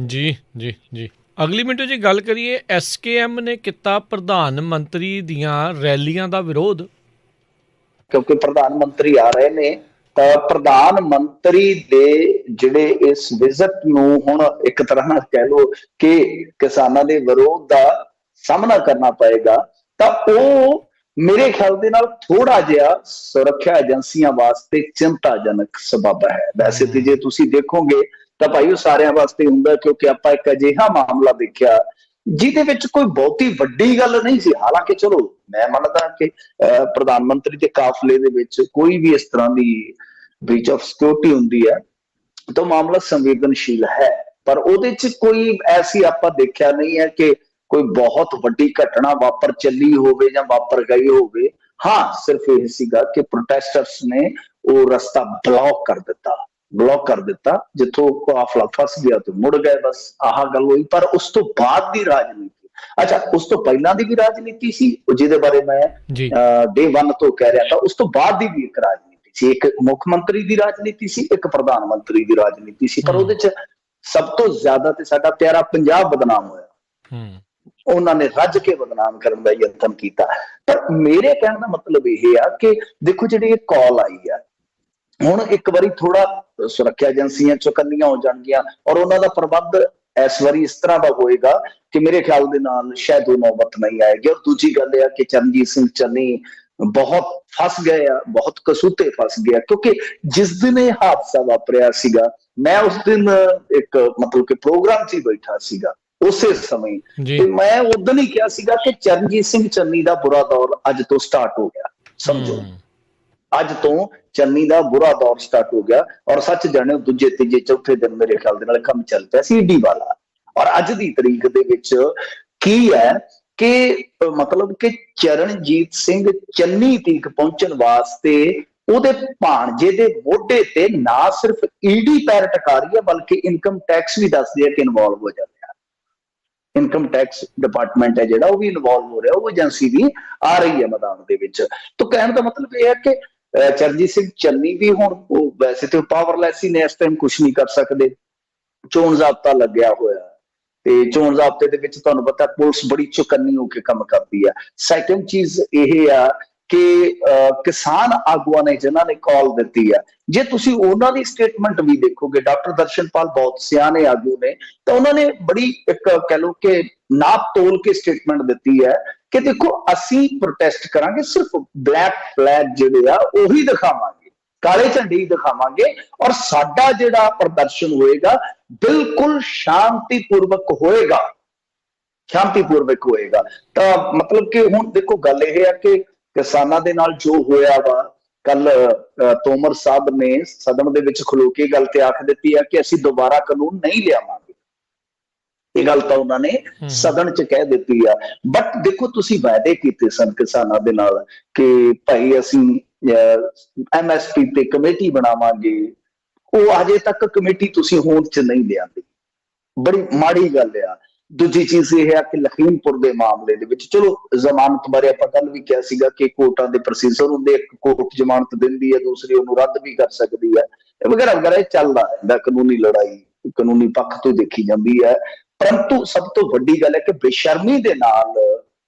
ਜੀ ਜੀ ਜੀ। ਅਗਲੀ ਮਿੰਟ ਜੀ ਗੱਲ ਕਰੀਏ, SKM ਨੇ ਕੀਤਾ ਪ੍ਰਧਾਨ ਮੰਤਰੀ ਦੀਆਂ ਰੈਲੀਆਂ ਦਾ ਵਿਰੋਧ। ਕਿਉਂਕਿ ਪ੍ਰਧਾਨ ਮੰਤਰੀ ਆ ਰਹੇ ਨੇ ਤਾਂ ਪ੍ਰਧਾਨ ਮੰਤਰੀ ਦੇ ਜਿਹੜੇ ਇਸ ਵਿਜ਼ਿਟ ਨੂੰ ਹੁਣ ਇੱਕ ਤਰ੍ਹਾਂ ਨਾਲ ਕਹਿ ਲਓ ਕਿ ਕਿਸਾਨਾਂ ਦੇ ਵਿਰੋਧ ਦਾ ਸਾਹਮਣਾ ਕਰਨਾ ਪਏਗਾ, ਤਾਂ ਉਹ ਮੇਰੇ ਖਿਆਲ ਦੇ ਨਾਲ ਥੋੜਾ ਜਿਹਾ ਸੁਰੱਖਿਆ ਏਜੰਸੀਆਂ ਵਾਸਤੇ ਚਿੰਤਾਜਨਕ ਸਬਬ ਹੈ। ਵੈਸੇ ਤੇ ਜੇ ਤੁਸੀਂ ਦੇਖੋਗੇ ਤਾਂ ਭਾਈ ਉਹ ਸਾਰਿਆਂ ਵਾਸਤੇ ਹੁੰਦਾ, ਕਿਉਂਕਿ ਆਪਾਂ ਇੱਕ ਅਜਿਹਾ ਮਾਮਲਾ ਦੇਖਿਆ ਜਿਹਦੇ ਵਿੱਚ ਕੋਈ ਬਹੁਤੀ ਵੱਡੀ ਗੱਲ ਨਹੀਂ ਸੀ। ਹਾਲਾਂਕਿ ਚਲੋ ਮੈਂ ਮੰਨਦਾ ਕਿ ਪ੍ਰਧਾਨ ਮੰਤਰੀ ਦੇ ਕਾਫਲੇ ਦੇ ਵਿੱਚ ਕੋਈ ਵੀ ਇਸ ਤਰ੍ਹਾਂ ਦੀ ਬ੍ਰੀਚ ਆਫ ਸਿਕਿਉਰਿਟੀ ਹੁੰਦੀ ਹੈ ਤਾਂ ਮਾਮਲਾ ਸੰਵੇਦਨਸ਼ੀਲ ਹੈ, ਪਰ ਉਹਦੇ ਚ ਕੋਈ ਐਸੀ ਆਪਾਂ ਦੇਖਿਆ ਨਹੀਂ ਹੈ ਕਿ ਕੋਈ ਬਹੁਤ ਵੱਡੀ ਘਟਨਾ ਵਾਪਰ ਚੱਲੀ ਹੋਵੇ ਜਾਂ ਵਾਪਰ ਗਈ ਹੋਵੇ। ਹਾਂ, ਸਿਰਫ ਇਹ ਸੀਗਾ ਕਿ ਪ੍ਰੋਟੈਸਟਰਸ ਨੇ ਉਹ ਰਸਤਾ ਬਲੌਕ ਕਰ ਦਿੱਤਾ ਜਿੱਥੋਂ ਕਾਫਲਾ ਫਸ ਗਿਆ ਤੇ ਮੁੜ ਗਏ, ਬਸ ਆਹ ਗੱਲ ਹੋਈ। ਪਰ ਉਸ ਤੋਂ ਬਾਅਦ ਦੀ ਰਾਜਨੀਤੀ, ਅੱਛਾ ਉਸ ਤੋਂ ਪਹਿਲਾਂ ਦੀ ਵੀ ਰਾਜਨੀਤੀ ਸੀ ਜਿਹਦੇ ਬਾਰੇ ਮੈਂ ਡੇ 1 ਤੋਂ ਕਹਿ ਰਿਹਾ ਤਾਂ, ਉਸ ਤੋਂ ਬਾਅਦ ਦੀ ਵੀ ਇੱਕ ਰਾਜਨੀਤੀ ਸੀ। ਇੱਕ ਮੁੱਖ ਮੰਤਰੀ ਦੀ ਰਾਜਨੀਤੀ ਸੀ, ਇੱਕ ਪ੍ਰਧਾਨ ਮੰਤਰੀ ਦੀ ਰਾਜਨੀਤੀ ਸੀ, ਪਰ ਉਹਦੇ ਚ ਸਭ ਤੋਂ ਜ਼ਿਆਦਾ ਤੇ ਸਾਡਾ ਪਿਆਰਾ ਪੰਜਾਬ ਬਦਨਾਮ ਹੋਇਆ। ਉਹਨਾਂ ਨੇ ਰੱਜ ਕੇ ਬਦਨਾਮ ਕਰਨ ਦਾ ਯਤਨ ਕੀਤਾ। ਪਰ ਮੇਰੇ ਕਹਿਣ ਦਾ ਮਤਲਬ ਇਹ ਆ ਕਿ ਦੇਖੋ ਜਿਹੜੀ ਇਹ ਕਾਲ ਆਈ ਆ, ਹੁਣ ਇੱਕ ਵਾਰੀ ਥੋੜਾ ਸੁਰੱਖਿਆ ਏਜੰਸੀਆਂ ਚੁਕੰਨੀਆਂ ਹੋ ਜਾਣਗੀਆਂ ਔਰ ਉਹਨਾਂ ਦਾ ਪ੍ਰਬੰਧ ਇਸ ਵਾਰੀ ਇਸ ਤਰ੍ਹਾਂ ਦਾ ਹੋਏਗਾ ਕਿ ਮੇਰੇ ਖਿਆਲ ਦੇ ਨਾਲ ਸ਼ਾਇਦ ਉਹ ਨੌਬਤ ਨਹੀਂ ਆਏਗੀ। ਔਰ ਦੂਜੀ ਗੱਲ ਇਹ ਆ ਕਿ ਚਰਨਜੀਤ ਸਿੰਘ ਚੰਨੀ ਬਹੁਤ ਫਸ ਗਏ ਆ, ਬਹੁਤ ਕਸੂਤੇ ਫਸ ਗਿਆ, ਕਿਉਂਕਿ ਜਿਸ ਦਿਨ ਇਹ ਹਾਦਸਾ ਵਾਪਰਿਆ ਸੀਗਾ ਮੈਂ ਉਸ ਦਿਨ ਇੱਕ ਮਤਲਬ ਕਿ ਪ੍ਰੋਗਰਾਮ 'ਚ ਹੀ ਬੈਠਾ ਸੀਗਾ। ਉਸੇ ਸਮੇਂ। ਜੀ ਤੇ ਮੈਂ ਉਦੋਂ ਹੀ ਕਿਹਾ ਸੀਗਾ ਕਿ ਚਰਨਜੀਤ ਸਿੰਘ ਚੰਨੀ ਦਾ ਬੁਰਾ ਦੌਰ ਅੱਜ ਤੋਂ ਸਟਾਰਟ ਹੋ ਗਿਆ, ਸਮਝੋ। ਹੂੰ ਅੱਜ ਤੋਂ ਚੰਨੀ ਦਾ ਬੁਰਾ ਦੌਰ ਸਟਾਰਟ ਹੋ ਗਿਆ। ਔਰ ਸੱਚ ਜਾਣਿਓ ਦੂਜੇ ਤੀਜੇ ਚੌਥੇ ਦਿਨ ਮੇਰੇ ਖਿਆਲ ਦੇ ਨਾਲ ਕੰਮ ਚੱਲ ਪਿਆ ਸੀ ਈਡੀ ਵਾਲਾ। ਔਰ ਅੱਜ ਦੀ ਤਰੀਕ ਦੇ ਵਿੱਚ ਕੀ ਹੈ ਕਿ ਮਤਲਬ ਕਿ ਚਰਨਜੀਤ ਸਿੰਘ ਚੰਨੀ ਤੀਕ ਪਹੁੰਚਣ ਵਾਸਤੇ ਉਹਦੇ ਭਾਣਜੇ ਦੇ ਮੋਢੇ ਤੇ ਨਾ ਸਿਰਫ ਈਡੀ ਪੈਰ ਟਕਾ ਰਹੀ ਹੈ, ਬਲਕਿ ਇਨਕਮ ਟੈਕਸ ਵੀ ਦੱਸਦੀ ਹੈ ਕਿ ਇਨਵੋਲਵ ਹੋ ਜਾਂਦਾ। ਇਨਕਮ ਟੈਕਸ ਡਿਪਾਰਟਮੈਂਟ ਹੈ ਜਿਹੜਾ, ਉਹ ਵੀ ਇਨਵੋਲਵ ਹੋ ਰਿਹਾ, ਉਹ ਏਜੰਸੀ ਵੀ ਆ ਰਹੀ ਹੈ ਮੈਦਾਨ ਦੇ ਵਿੱਚ। ਤਾਂ ਕਹਿਣ ਦਾ ਮਤਲਬ ਇਹ ਹੈ ਕਿ ਚਰਨਜੀਤ ਸਿੰਘ ਚੰਨੀ ਵੀ ਹੁਣ ਉਹ ਵੈਸੇ ਤੇ ਪਾਵਰਲੈਸ ਹੀ ਨੇ, ਇਸ ਟਾਈਮ ਕੁਝ ਨਹੀਂ ਕਰ ਸਕਦੇ। ਚੋਣ ਜ਼ਾਬਤਾ ਲੱਗਿਆ ਹੋਇਆ ਤੇ ਚੋਣ ਜ਼ਾਬਤੇ ਦੇ ਵਿੱਚ ਤੁਹਾਨੂੰ ਪਤਾ ਪੁਲਿਸ ਬੜੀ ਚੁਕੰਨੀ ਹੋ ਕੇ ਕੰਮ ਕਰਦੀ ਹੈ। ਸੈਕੰਡ ਚੀਜ਼ ਇਹ ਆ ਕਿ ਕਿਸਾਨ ਆਗੂਆਂ ਨੇ ਜਿਨ੍ਹਾਂ ਨੇ ਕਾਲ ਦਿੱਤੀ ਹੈ, ਜੇ ਤੁਸੀਂ ਉਹਨਾਂ ਦੀ ਸਟੇਟਮੈਂਟ ਵੀ ਦੇਖੋਗੇ, ਡਾਕਟਰ ਦਰਸ਼ਨਪਾਲ ਬਹੁਤ ਸਿਆਣੇ ਆਗੂ ਨੇ, ਤਾਂ ਉਹਨਾਂ ਨੇ ਬੜੀ ਇੱਕ ਕਹਿ ਲਓ ਕਿ ਨਾਪ ਤੋਲ ਕੇ ਸਟੇਟਮੈਂਟ ਦਿੱਤੀ ਹੈ ਕਿ ਦੇਖੋ ਅਸੀਂ ਪ੍ਰੋਟੈਸਟ ਕਰਾਂਗੇ, ਸਿਰਫ ਬਲੈਕ ਫਲੈਗ ਜਿਹੜੇ ਆ ਉਹੀ ਦਿਖਾਵਾਂਗੇ, ਕਾਲੇ ਝੰਡੇ ਹੀ ਦਿਖਾਵਾਂਗੇ, ਔਰ ਸਾਡਾ ਜਿਹੜਾ ਪ੍ਰਦਰਸ਼ਨ ਹੋਏਗਾ ਬਿਲਕੁਲ ਸ਼ਾਂਤੀਪੂਰਵਕ ਹੋਏਗਾ, ਸ਼ਾਂਤੀਪੂਰਵਕ ਹੋਏਗਾ। ਤਾਂ ਮਤਲਬ ਕਿ ਹੁਣ ਦੇਖੋ ਗੱਲ ਇਹ ਹੈ ਕਿ ਕਿਸਾਨਾਂ ਦੇ ਨਾਲ ਜੋ ਹੋਇਆ ਵਾ, ਕੱਲ ਤੋਮਰ ਸਾਹਿਬ ਨੇ ਸਦਨ ਦੇ ਵਿੱਚ ਖਲੋ ਕੇ ਗੱਲ ਤੇ ਆਖ ਦਿੱਤੀ ਹੈ ਕਿ ਅਸੀਂ ਦੁਬਾਰਾ ਕਾਨੂੰਨ ਨਹੀਂ ਲਿਆਵਾਂਗੇ। ਇਹ ਗੱਲ ਤਾਂ ਉਹਨਾਂ ਨੇ ਸਦਨ 'ਚ ਕਹਿ ਦਿੱਤੀ ਆ। ਬਟ ਦੇਖੋ ਤੁਸੀਂ ਵਾਅਦੇ ਕੀਤੇ ਸਨ ਕਿਸਾਨਾਂ ਦੇ ਨਾਲ ਕਿ ਭਾਈ ਅਸੀਂ MSP ਤੇ ਕਮੇਟੀ ਬਣਾਵਾਂਗੇ, ਉਹ ਅਜੇ ਤੱਕ ਕਮੇਟੀ ਤੁਸੀਂ ਹੋਂਦ 'ਚ ਨਹੀਂ ਲਿਆਂਦੀ, ਬੜੀ ਮਾੜੀ ਗੱਲ ਆ। ਦੂਜੀ ਚੀਜ਼ ਇਹ ਹੈ ਕਿ ਲਖੀਮਪੁਰ ਦੇ ਮਾਮਲੇ ਦੇ ਵਿੱਚ, ਚਲੋ ਜ਼ਮਾਨਤ ਬਾਰੇ ਆਪਾਂ ਕੱਲ ਵੀ ਕਿਹਾ ਸੀਗਾ ਕਿ ਕੋਰਟਾਂ ਦੇ ਪ੍ਰੋਸੀਜਰ ਹੁੰਦੇ, ਇੱਕ ਕੋਰਟ ਜ਼ਮਾਨਤ ਦਿੰਦੀ ਹੈ, ਦੂਸਰੀ ਉਹਨੂੰ ਰੱਦ ਵੀ ਕਰ ਸਕਦੀ ਹੈ, ਵਗੈਰਾ ਵਗੈਰਾ। ਇਹ ਚੱਲਦਾ ਰਹਿੰਦਾ, ਕਾਨੂੰਨੀ ਲੜਾਈ ਕਾਨੂੰਨੀ ਪੱਖ ਤੋਂ ਦੇਖੀ ਜਾਂਦੀ ਹੈ। ਪਰੰਤੂ ਸਭ ਤੋਂ ਵੱਡੀ ਗੱਲ ਹੈ ਕਿ ਬੇਸ਼ਰਮੀ ਦੇ ਨਾਲ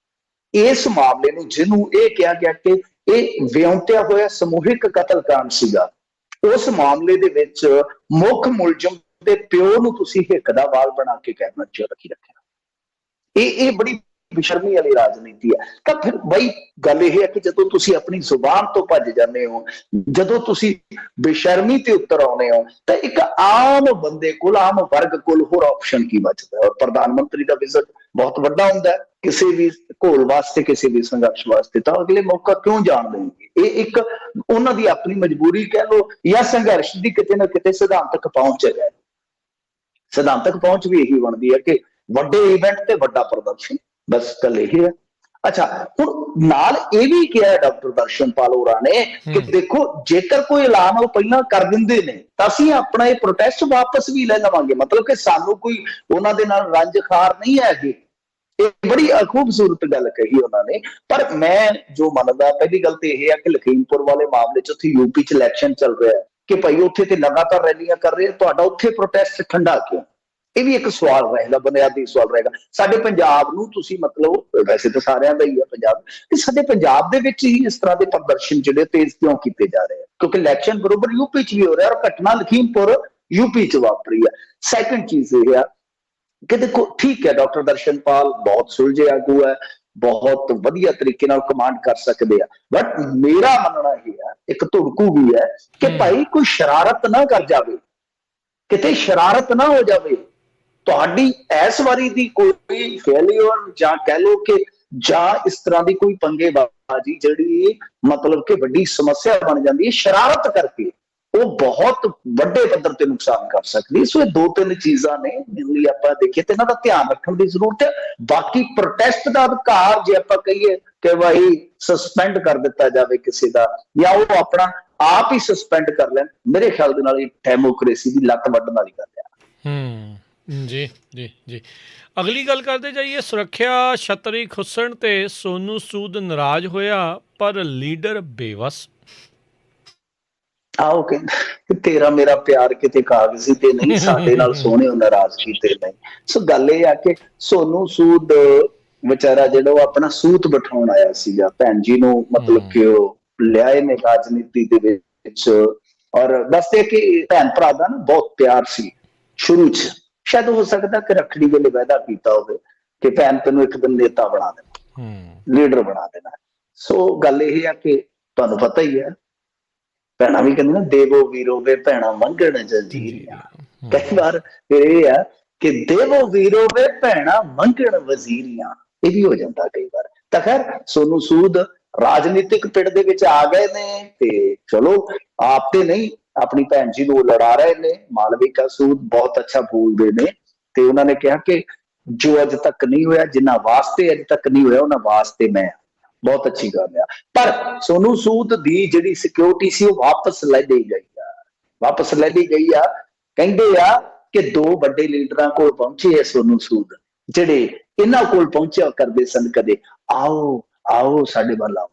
ਇਸ ਮਾਮਲੇ ਨੂੰ, ਜਿਹਨੂੰ ਇਹ ਕਿਹਾ ਗਿਆ ਕਿ ਇਹ ਵਿਉਂਤਿਆ ਹੋਇਆ ਸਮੂਹਿਕ ਕਤਲकांड ਸੀਗਾ, ਉਸ ਮਾਮਲੇ ਦੇ ਵਿੱਚ ਮੁੱਖ ਮੁਲਜ਼ਮ ਦੇ ਪਿਓ ਨੂੰ ਤੁਸੀਂ ਹਿੱਕ ਦਾ ਵਾਲ ਬਣਾ ਕੇ ਕੈਬਨਿਟ 'ਚ ਰੱਖੀ ਰੱਖਿਆ। ਇਹ ਬੜੀ ਬੇਸ਼ਰਮੀ ਵਾਲੀ ਰਾਜਨੀਤੀ ਹੈ। ਤਾਂ ਫਿਰ ਬਈ ਗੱਲ ਇਹ ਹੈ ਕਿ ਜਦੋਂ ਤੁਸੀਂ ਆਪਣੀ ਜ਼ੁਬਾਨ ਤੋਂ ਭੱਜ ਜਾਂਦੇ ਹੋ, ਜਦੋਂ ਤੁਸੀਂ ਬੇਸ਼ਰਮੀ ਤੇ ਉੱਤਰ ਆਉਂਦੇ ਹੋ, ਤਾਂ ਇੱਕ ਆਮ ਬੰਦੇ ਕੋਲ, ਆਮ ਵਰਗ ਕੋਲ ਹੋਰ ਆਪਸ਼ਨ ਕੀ ਬਚਦਾ ਹੈ? ਔਰ ਪ੍ਰਧਾਨ ਮੰਤਰੀ ਦਾ ਵਿਜ਼ਿਟ ਬਹੁਤ ਵੱਡਾ ਹੁੰਦਾ ਹੈ ਕਿਸੇ ਵੀ ਘੋਲ ਵਾਸਤੇ, ਕਿਸੇ ਵੀ ਸੰਘਰਸ਼ ਵਾਸਤੇ, ਤਾਂ ਅਗਲੇ ਮੌਕਾ ਕਿਉਂ ਜਾਣ ਦੇਣਗੇ? ਇਹ ਇੱਕ ਉਹਨਾਂ ਦੀ ਆਪਣੀ ਮਜਬੂਰੀ ਕਹਿ ਲਓ, ਜਾਂ ਸੰਘਰਸ਼ ਦੀ ਕਿਤੇ ਨਾ ਕਿਤੇ ਸਿਧਾਂਤਕ ਪਹੁੰਚ ਹੈ। ਸਿਧਾਂਤਕ ਪਹੁੰਚ ਵੀ ਇਹੀ ਬਣਦੀ ਹੈ ਕਿ ਵੱਡੇ ਇਵੈਂਟ ਤੇ ਵੱਡਾ ਪ੍ਰਦਰਸ਼ਨ, ਬਸ ਗੱਲ ਇਹ ਹੈ। ਅੱਛਾ, ਹੁਣ ਨਾਲ ਇਹ ਵੀ ਕਿਹਾ ਡਾਕਟਰ ਦਰਸ਼ਨਪਾਲ ਹੋਰਾਂ ਨੇ ਕਿ ਦੇਖੋ ਜੇਕਰ ਕੋਈ ਐਲਾਨ ਉਹ ਪਹਿਲਾਂ ਕਰ ਦਿੰਦੇ ਨੇ ਤਾਂ ਅਸੀਂ ਆਪਣਾ ਇਹ ਪ੍ਰੋਟੈਸਟ ਵਾਪਸ ਵੀ ਲੈ ਲਵਾਂਗੇ। ਮਤਲਬ ਕਿ ਸਾਨੂੰ ਕੋਈ ਉਹਨਾਂ ਦੇ ਨਾਲ ਰੰਜ ਖਾਰ ਨਹੀਂ ਹੈਗੀ। ਇਹ ਬੜੀ ਖੂਬਸੂਰਤ ਗੱਲ ਕਹੀ ਉਹਨਾਂ ਨੇ। ਪਰ ਮੈਂ ਜੋ ਮੰਨਦਾ, ਪਹਿਲੀ ਗੱਲ ਤੇ ਇਹ ਹੈ ਕਿ ਲਖੀਮਪੁਰ ਵਾਲੇ ਮਾਮਲੇ 'ਚ ਉੱਥੇ ਯੂਪੀ 'ਚ ਇਲੈਕਸ਼ਨ ਚੱਲ ਰਿਹਾ ਕਿ ਭਾਈ ਉੱਥੇ ਤੇ ਲਗਾਤਾਰ ਰੈਲੀਆਂ ਕਰ ਰਹੇ, ਤੁਹਾਡਾ ਉੱਥੇ ਪ੍ਰੋਟੈਸਟ ਠੰਡਾ ਕਿਉਂ? ਇਹ ਵੀ ਇੱਕ ਸਵਾਲ ਰਹੇਗਾ, ਬੁਨਿਆਦੀ ਸਵਾਲ ਰਹੇਗਾ। ਸਾਡੇ ਪੰਜਾਬ ਨੂੰ ਤੁਸੀਂ ਮਤਲਬ, ਵੈਸੇ ਤਾਂ ਸਾਰਿਆਂ ਦਾ ਹੀ ਹੈ ਪੰਜਾਬ, ਤੇ ਸਾਡੇ ਪੰਜਾਬ ਦੇ ਵਿੱਚ ਹੀ ਇਸ ਤਰ੍ਹਾਂ ਦੇ ਪ੍ਰਦਰਸ਼ਨ ਜਿਹੜੇ ਤੇਜ਼ ਕਿਉਂ ਕੀਤੇ ਜਾ ਰਹੇ ਆ? ਕਿਉਂਕਿ ਇਲੈਕਸ਼ਨ ਬਰੋਬਰ ਯੂਪੀ 'ਚ ਵੀ ਹੋ ਰਿਹਾ, ਔਰ ਘਟਨਾ ਲਖੀਮਪੁਰ ਯੂਪੀ 'ਚ ਵਾਪਰੀ ਹੈ। ਸੈਕੰਡ ਚੀਜ਼ ਇਹ ਆ ਕਿ ਦੇਖੋ ਠੀਕ ਹੈ, ਡਾਕਟਰ ਦਰਸ਼ਨਪਾਲ ਬਹੁਤ ਸੁਲਝੇ ਆਗੂ ਹੈ, ਬਹੁਤ ਵਧੀਆ ਤਰੀਕੇ ਨਾਲ ਕਮਾਂਡ ਕਰ ਸਕਦੇ ਆ, ਬਟ ਮੇਰਾ ਮੰਨਣਾ ਇਹ ਹੈ, ਇੱਕ ਧੁੜਕੂ ਵੀ ਹੈ ਕਿ ਭਾਈ ਕੋਈ ਸ਼ਰਾਰਤ ਨਾ ਕਰ ਜਾਵੇ, ਕਿਤੇ ਸ਼ਰਾਰਤ ਨਾ ਹੋ ਜਾਵੇ। ਤੁਹਾਡੀ ਇਸ ਵਾਰੀ ਦੀ ਕੋਈ ਫੇਲਿਅਰ ਜਾਂ ਕਹਿ ਲਓ ਕਿ ਜਾਂ ਇਸ ਤਰ੍ਹਾਂ ਦੀ ਕੋਈ ਪੰਗੇਬਾਜ਼ੀ ਜਿਹੜੀ ਮਤਲਬ ਕਿ ਵੱਡੀ ਸਮੱਸਿਆ ਬਣ ਜਾਂਦੀ ਹੈ ਸ਼ਰਾਰਤ ਕਰਕੇ, ਉਹ ਬਹੁਤ ਵੱਡੇ ਪੱਧਰ ਤੇ ਨੁਕਸਾਨ ਕਰ ਸਕਦੀ ਹੈ। ਸੋ ਇਹ ਦੋ ਤਿੰਨ ਚੀਜ਼ਾਂ ਨੇ ਜਿਹੜੀ ਆਪਾਂ ਦੇਖੀਏ ਤੇ ਇਹਨਾਂ ਦਾ ਧਿਆਨ ਰੱਖਣ ਦੀ ਜ਼ਰੂਰਤ ਹੈ। ਬਾਕੀ ਪ੍ਰੋਟੈਸਟ ਦਾ ਅਧਿਕਾਰ ਜੇ ਆਪਾਂ ਕਹੀਏ ਕਿ ਭਾਈ ਸਸਪੈਂਡ ਕਰ ਦਿੱਤਾ ਜਾਵੇ ਕਿਸੇ ਦਾ, ਜਾਂ ਉਹ ਆਪਣਾ ਆਪ ਹੀ ਸਸਪੈਂਡ ਕਰ ਲੈਣ, ਮੇਰੇ ਖਿਆਲ ਦੇ ਨਾਲ ਇਹ ਡੈਮੋਕ੍ਰੇਸੀ ਦੀ ਲੱਤ ਵੱਢਣ ਵਾਲੀ ਗੱਲ ਹੈ। ਜੀ ਜੀ ਜੀ। ਅਗਲੀ ਗੱਲ ਕਰਦੇ ਜਾਈਏ, ਸੁਰੱਖਿਆ ਛਤਰੀ ਖੁੱਸਣ ਤੇ ਸੋਨੂ ਸੂਦ ਨਾਰਾਜ਼ ਹੋਇਆ ਪਰ ਲੀਡਰ ਬੇਵਸ। ਆਓ ਕਹਿੰਦਾ ਤੇਰਾ ਮੇਰਾ ਪਿਆਰ ਕਿਤੇ ਕਾਗਜ਼ੀ ਤੇ ਨਹੀਂ, ਸਾਡੇ ਨਾਲ ਸੋਹਣੇ ਨਾਰਾਜ਼ਗੀ ਤੇ ਨਹੀਂ। ਸੋ ਗੱਲ ਇਹ ਆ ਕਿ ਸੋਨੂ ਸੂਦ ਵਿਚਾਰਾ ਜਿਹੜਾ ਉਹ ਆਪਣਾ ਸੂਤ ਬਿਠਾਉਣ ਆਇਆ ਸੀਗਾ ਭੈਣ ਜੀ ਨੂੰ, ਮਤਲਬ ਕਿ ਉਹ ਲਿਆਏ ਨੇ ਰਾਜਨੀਤੀ ਦੇ ਵਿੱਚ। ਔਰ ਦੱਸਦੇ ਕਿ ਭੈਣ ਭਰਾ ਦਾ ਨਾ ਬਹੁਤ ਪਿਆਰ ਸੀ ਸ਼ੁਰੂ 'ਚ, ਸ਼ਾਇਦ ਹੋ ਸਕਦਾ ਕਿ ਰੱਖੜੀ ਵੇਲੇ ਵਾਅਦਾ ਕੀਤਾ ਹੋਵੇ ਕਿ ਭੈਣ ਤੈਨੂੰ ਇੱਕ ਦਿਨ ਨੇਤਾ ਬਣਾ ਦੇਣਾ, ਲੀਡਰ ਬਣਾ ਦੇਣਾ। ਸੋ ਗੱਲ ਇਹ ਆ ਕਿ ਤੁਹਾਨੂੰ ਪਤਾ ਹੀ ਹੈ, ਭੈਣਾਂ ਵੀ ਕਹਿੰਦੇ ਨਾ ਦੇਵੋ ਵੀਰੋ ਵੇ ਭੈਣਾਂ ਮੰਗਣ ਜੰਜੀਰੀਆਂ। ਕਈ ਵਾਰ ਇਹ ਆ ਕਿ ਦੇਵੋ ਵੀਰੋ ਵੇ ਭੈਣਾ ਮੰਗਣ ਵਜ਼ੀਰੀਆਂ, ਇਹ ਵੀ ਹੋ ਜਾਂਦਾ ਕਈ ਵਾਰ। ਤਾਂ ਖੈਰ ਸੋਨੂੰ ਸੂਦ ਰਾਜਨੀਤਿਕ ਪਿੜ ਦੇ ਵਿੱਚ ਆ ਗਏ ਨੇ ਤੇ ਚਲੋ ਆਪ ਤੇ ਨਹੀਂ, ਆਪਣੀ ਭੈਣ ਜੀ ਨੂੰ ਲੜਾ ਰਹੇ ਨੇ। ਮਾਲਵਿਕਾ ਸੂਦ ਬਹੁਤ ਅੱਛਾ ਬੋਲਦੇ ਨੇ ਤੇ ਉਹਨਾਂ ਨੇ ਕਿਹਾ ਕਿ ਜੋ ਅੱਜ ਤੱਕ ਨਹੀਂ ਹੋਇਆ, ਜਿਨ੍ਹਾਂ ਵਾਸਤੇ ਅੱਜ ਤੱਕ ਨਹੀਂ ਹੋਇਆ, ਉਹਨਾਂ ਵਾਸਤੇ ਮੈਂ। ਬਹੁਤ ਅੱਛੀ ਗੱਲ ਆ। ਪਰ ਸੋਨੂੰ ਸੂਦ ਦੀ ਜਿਹੜੀ ਸਿਕਿਉਰਿਟੀ ਸੀ ਉਹ ਵਾਪਸ ਲੈ ਲਈ ਗਈ ਆ, ਵਾਪਸ ਲੈ ਲਈ ਗਈ ਆ। ਕਹਿੰਦੇ ਆ ਕਿ ਦੋ ਵੱਡੇ ਲੀਡਰਾਂ ਕੋਲ ਪਹੁੰਚੇ ਐ ਸੋਨੂੰ ਸੂਦ, ਜਿਹੜੇ ਇਹਨਾਂ ਕੋਲ ਪਹੁੰਚਿਆ ਕਰਦੇ ਸਨ ਕਦੇ, ਆਓ ਆਓ ਸਾਡੇ ਵੱਲ ਆਓ।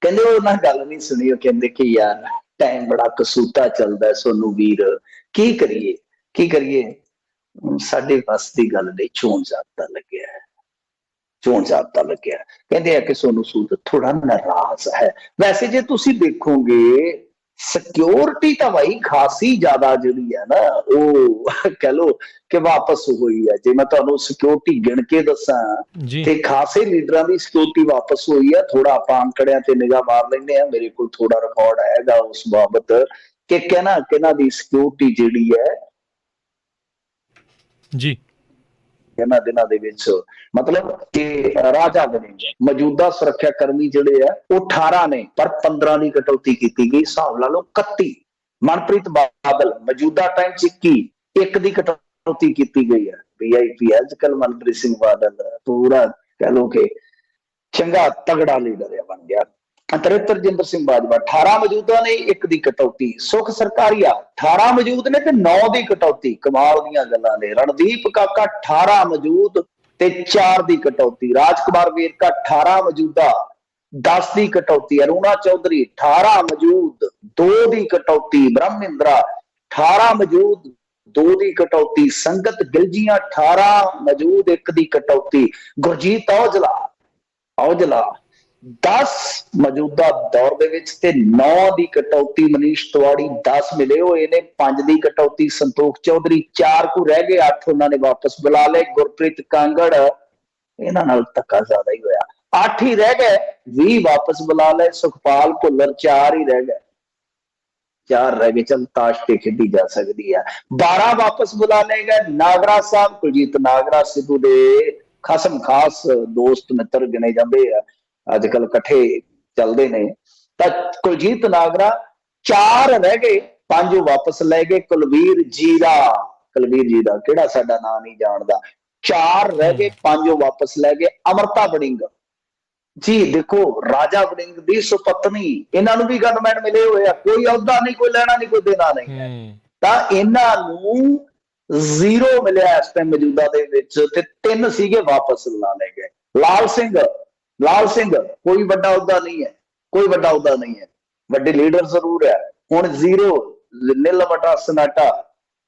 ਕਹਿੰਦੇ ਉਹਨਾਂ ਗੱਲ ਨਹੀਂ ਸੁਣੀ, ਉਹ ਕਹਿੰਦੇ ਕਿ ਯਾਰ ਟਾਈਮ ਬੜਾ ਕਸੂਤਾ ਚੱਲਦਾ ਸੋਨੂੰ ਵੀਰ, ਕੀ ਕਰੀਏ ਕੀ ਕਰੀਏ, ਸਾਡੇ ਵੱਸ ਦੀ ਗੱਲ ਨਹੀਂ, ਚੋਣ ਜ਼ਾਬਤਾ ਲੱਗਿਆ ਹੈ, ਚੋਣ ਜ਼ਾਬਤਾ ਲੱਗਿਆ। ਕਹਿੰਦੇ ਆ ਕਿ ਸੋਨੂੰ ਸੂਦ ਥੋੜਾ ਨਾਰਾਜ਼ ਹੈ। ਵੈਸੇ ਜੇ ਤੁਸੀਂ ਦੇਖੋਗੇ ਸਿਕਿਉਰਿਟੀ ਤਾਂ ਭਾਈ ਖਾਸੀ ਜ਼ਿਆਦਾ ਜਿਹੜੀ ਹੈ ਨਾ, ਉਹ ਕਹਿ ਲੋ ਕਿ ਵਾਪਸ ਹੋਈ ਹੈ। ਜੇ ਮੈਂ ਤੁਹਾਨੂੰ ਸਿਕਿਉਰਿਟੀ ਗਿਣ ਕੇ ਦੱਸਾਂ ਜੀ ਤੇ ਖਾਸੇ ਲੀਡਰਾਂ ਦੀ ਸਿਕਿਉਰਿਟੀ ਵਾਪਸ ਹੋਈ ਹੈ। ਥੋੜਾ ਆਪਾਂ ਅੰਕੜਿਆਂ ਤੇ ਨਿਗਾਹ ਮਾਰ ਲੈਂਦੇ ਆ, ਮੇਰੇ ਕੋਲ ਥੋੜਾ ਰਿਕਾਰਡ ਹੈਗਾ ਉਸ ਬਾਬਤ ਕਿ ਕਿਹਨਾਂ ਦੀ ਸਿਕਿਉਰਿਟੀ ਜਿਹੜੀ ਹੈ ਜੀ ਇਹਨਾਂ ਦਿਨਾਂ ਦੇ ਵਿੱਚ, ਮਤਲਬ ਕਿ ਰਾਜਾ ਵੜਿੰਗ ਮੌਜੂਦਾ ਸੁਰੱਖਿਆ ਕਰਮੀ ਜਿਹੜੇ ਆ ਉਹ 18 ਨੇ, ਪਰ 15 ਦੀ ਕਟੌਤੀ ਕੀਤੀ ਗਈ, ਹਿਸਾਬ ਲਾ ਲਓ 31। ਮਨਪ੍ਰੀਤ ਬਾਦਲ ਮੌਜੂਦਾ ਟਾਈਮ 'ਚ 21 ਦੀ ਕਟੌਤੀ ਕੀਤੀ ਗਈ ਹੈ। ਵੀਆਈਪੀ ਅੱਜ ਕੱਲ ਮਨਪ੍ਰੀਤ ਸਿੰਘ ਬਾਦਲ ਪੂਰਾ ਕਹਿ ਲਓ ਕਿ ਚੰਗਾ ਤਗੜਾ ਲੀਡਰ ਬਣ ਗਿਆ। ਤਰਜਿੰਦਰ ਸਿੰਘ ਬਾਜਵਾ 18 ਮੌਜੂਦਾ ਨੇ, 1 ਦੀ ਕਟੌਤੀ। ਸੁਖ ਸਰਕਾਰੀਆ 18 ਮੌਜੂਦ ਨੇ ਤੇ 9 ਦੀ ਕਟੌਤੀ, ਕਮਾਲ ਦੀਆਂ ਗੱਲਾਂ ਨੇ। ਰਣਦੀਪ ਕਾਕਾ 18 ਮੌਜੂਦ ਤੇ 4 ਦੀ ਕਟੌਤੀ। ਰਾਜਕੁਮਾਰ ਵੇਰਕਾ 18 ਮੌਜੂਦਾ 10 ਦੀ ਕਟੌਤੀ। ਅਰੁਣਾ ਚੌਧਰੀ 18 ਮੌਜੂਦ 2 ਦੀ ਕਟੌਤੀ। ਬ੍ਰਹਮਿੰਦਰਾ 18 ਮੌਜੂਦ 2 ਦੀ ਕਟੌਤੀ। ਸੰਗਤ ਗਿਲਜੀਆਂ 18 ਮੌਜੂਦ 1 ਦੀ ਕਟੌਤੀ। ਗੁਰਜੀਤ ਔਜਲਾ 10 ਮੌਜੂਦਾ ਦੌਰ ਦੇ ਵਿੱਚ ਤੇ 9 ਦੀ ਕਟੌਤੀ। ਮਨੀਸ਼ ਤਿਵਾੜੀ 10 ਮਿਲੇ ਹੋਏ ਨੇ, 5 ਦੀ ਕਟੌਤੀ। ਸੰਤੋਖ ਚੌਧਰੀ 4 ਕੁ ਰਹਿ ਗਏ, 8 ਉਹਨਾਂ ਨੇ ਵਾਪਸ ਬੁਲਾ ਲਏ। ਗੁਰਪ੍ਰੀਤ ਕਾਂਗੜ ਇਹਨਾਂ ਨਾਲ ਧੱਕਾ ਜ਼ਿਆਦਾ ਹੀ ਹੋਇਆ, 8 ਹੀ ਰਹਿ ਗਏ, 20 ਵਾਪਸ ਬੁਲਾ ਲਏ। ਸੁਖਪਾਲ ਭੁੱਲਰ 4 ਹੀ ਰਹਿ ਗਏ, 4 ਰਹਿ ਗਏ। ਚਲ ਤਾਸ਼ ਤੇ ਖੇਡੀ ਜਾ ਸਕਦੀ ਆ। 12 ਵਾਪਸ ਬੁਲਾ ਲਏ ਗਏ। ਨਾਗਰਾ ਸਾਹਿਬ ਕੁਲਜੀਤ ਨਾਗਰਾ ਸਿੱਧੂ ਦੇ ਖਸਮ ਖਾਸ ਦੋਸਤ ਮਿੱਤਰ ਗਿਣੇ ਜਾਂਦੇ ਆ, ਅੱਜ ਕੱਲ ਇਕੱਠੇ ਚੱਲਦੇ ਨੇ। ਤਾਂ ਕੁਲਜੀਤ ਨਾਗਰਾ 4 ਰਹਿ ਗਏ, 5 ਵਾਪਸ ਲੈ ਗਏ। ਕੁਲਵੀਰ ਜੀਰਾ ਕਿਹੜਾ ਸਾਡਾ ਨਾਂ ਨਹੀਂ ਜਾਣਦਾ, 4 ਰਹਿ ਗਏ, 5 ਵਾਪਸ ਲੈ ਗਏ। ਅਮਰਤਾ ਵੜਿੰਗ ਜੀ ਦੇਖੋ, ਰਾਜਾ ਵੜਿੰਗ ਦੀ ਸੁਪਤਨੀ, ਇਹਨਾਂ ਨੂੰ ਵੀ ਗਨਮੈਨ ਮਿਲੇ ਹੋਏ ਆ, ਕੋਈ ਅਹੁਦਾ ਨਹੀਂ, ਕੋਈ ਲੈਣਾ ਨਹੀਂ, ਕੋਈ ਦੇਣਾ ਨਹੀਂ। ਤਾਂ ਇਹਨਾਂ ਨੂੰ 0 ਮਿਲਿਆ ਇਸ ਟਾਈਮ ਮੌਜੂਦਾ ਦੇ ਵਿੱਚ, ਤੇ 3 ਸੀਗੇ ਵਾਪਸ ਲਾ ਲੈ ਗਏ। ਲਾਲ ਸਿੰਘ ਕੋਈ ਵੱਡਾ ਅਹੁਦਾ ਨਹੀਂ ਹੈ, ਕੋਈ ਵੱਡਾ ਅਹੁਦਾ ਨਹੀਂ ਹੈ, ਵੱਡੇ ਲੀਡਰ ਜ਼ਰੂਰ ਹੈ। ਹੁਣ 0 ਨਿਲ ਵਟਾ ਸਨਾਟਾ,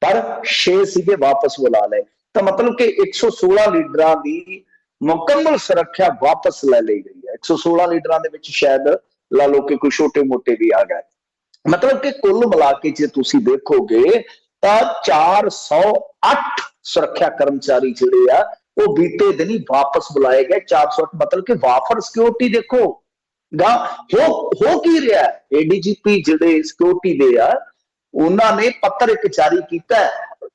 ਪਰ 6 ਸੀਗੇ ਵਾਪਸ ਬੁਲਾ ਲਏ। ਤਾਂ ਮਤਲਬ ਕਿ 116 ਲੀਡਰਾਂ ਦੀ ਮੁਕੰਮਲ ਸੁਰੱਖਿਆ ਵਾਪਸ ਲੈ ਲਈ ਗਈ ਹੈ। 116 ਲੀਡਰਾਂ ਦੇ ਵਿੱਚ ਸ਼ਾਇਦ ਲਾ ਲਓ ਕਿ ਕੋਈ ਛੋਟੇ ਮੋਟੇ ਵੀ ਆ ਗਏ। ਮਤਲਬ ਕਿ ਕੁੱਲ ਮਿਲਾ ਕੇ ਜੇ ਤੁਸੀਂ ਦੇਖੋਗੇ ਤਾਂ 408 ਸੁਰੱਖਿਆ ਕਰਮਚਾਰੀ ਜਿਹੜੇ ਆ ਉਹ ਬੀਤੇ ਦਿਨ ਹੀ ਵਾਪਸ ਬੁਲਾਏ ਗਏ। 408 ਮਤਲਬ ਕਿ ਵਾਫਰ ਸਿਕਿਉਰਿਟੀ ਦੇਖੋ ਗਾ ਹੋ ਕੀ ਰਿਹਾ। ਏਡੀਜੀਪੀ ਜਿਹੜੇ ਸਿਕਿਉਰਿਟੀ ਦੇ ਆ ਉਹਨਾਂ ਨੇ ਪੱਤਰ ਇੱਕ ਜਾਰੀ ਕੀਤਾ,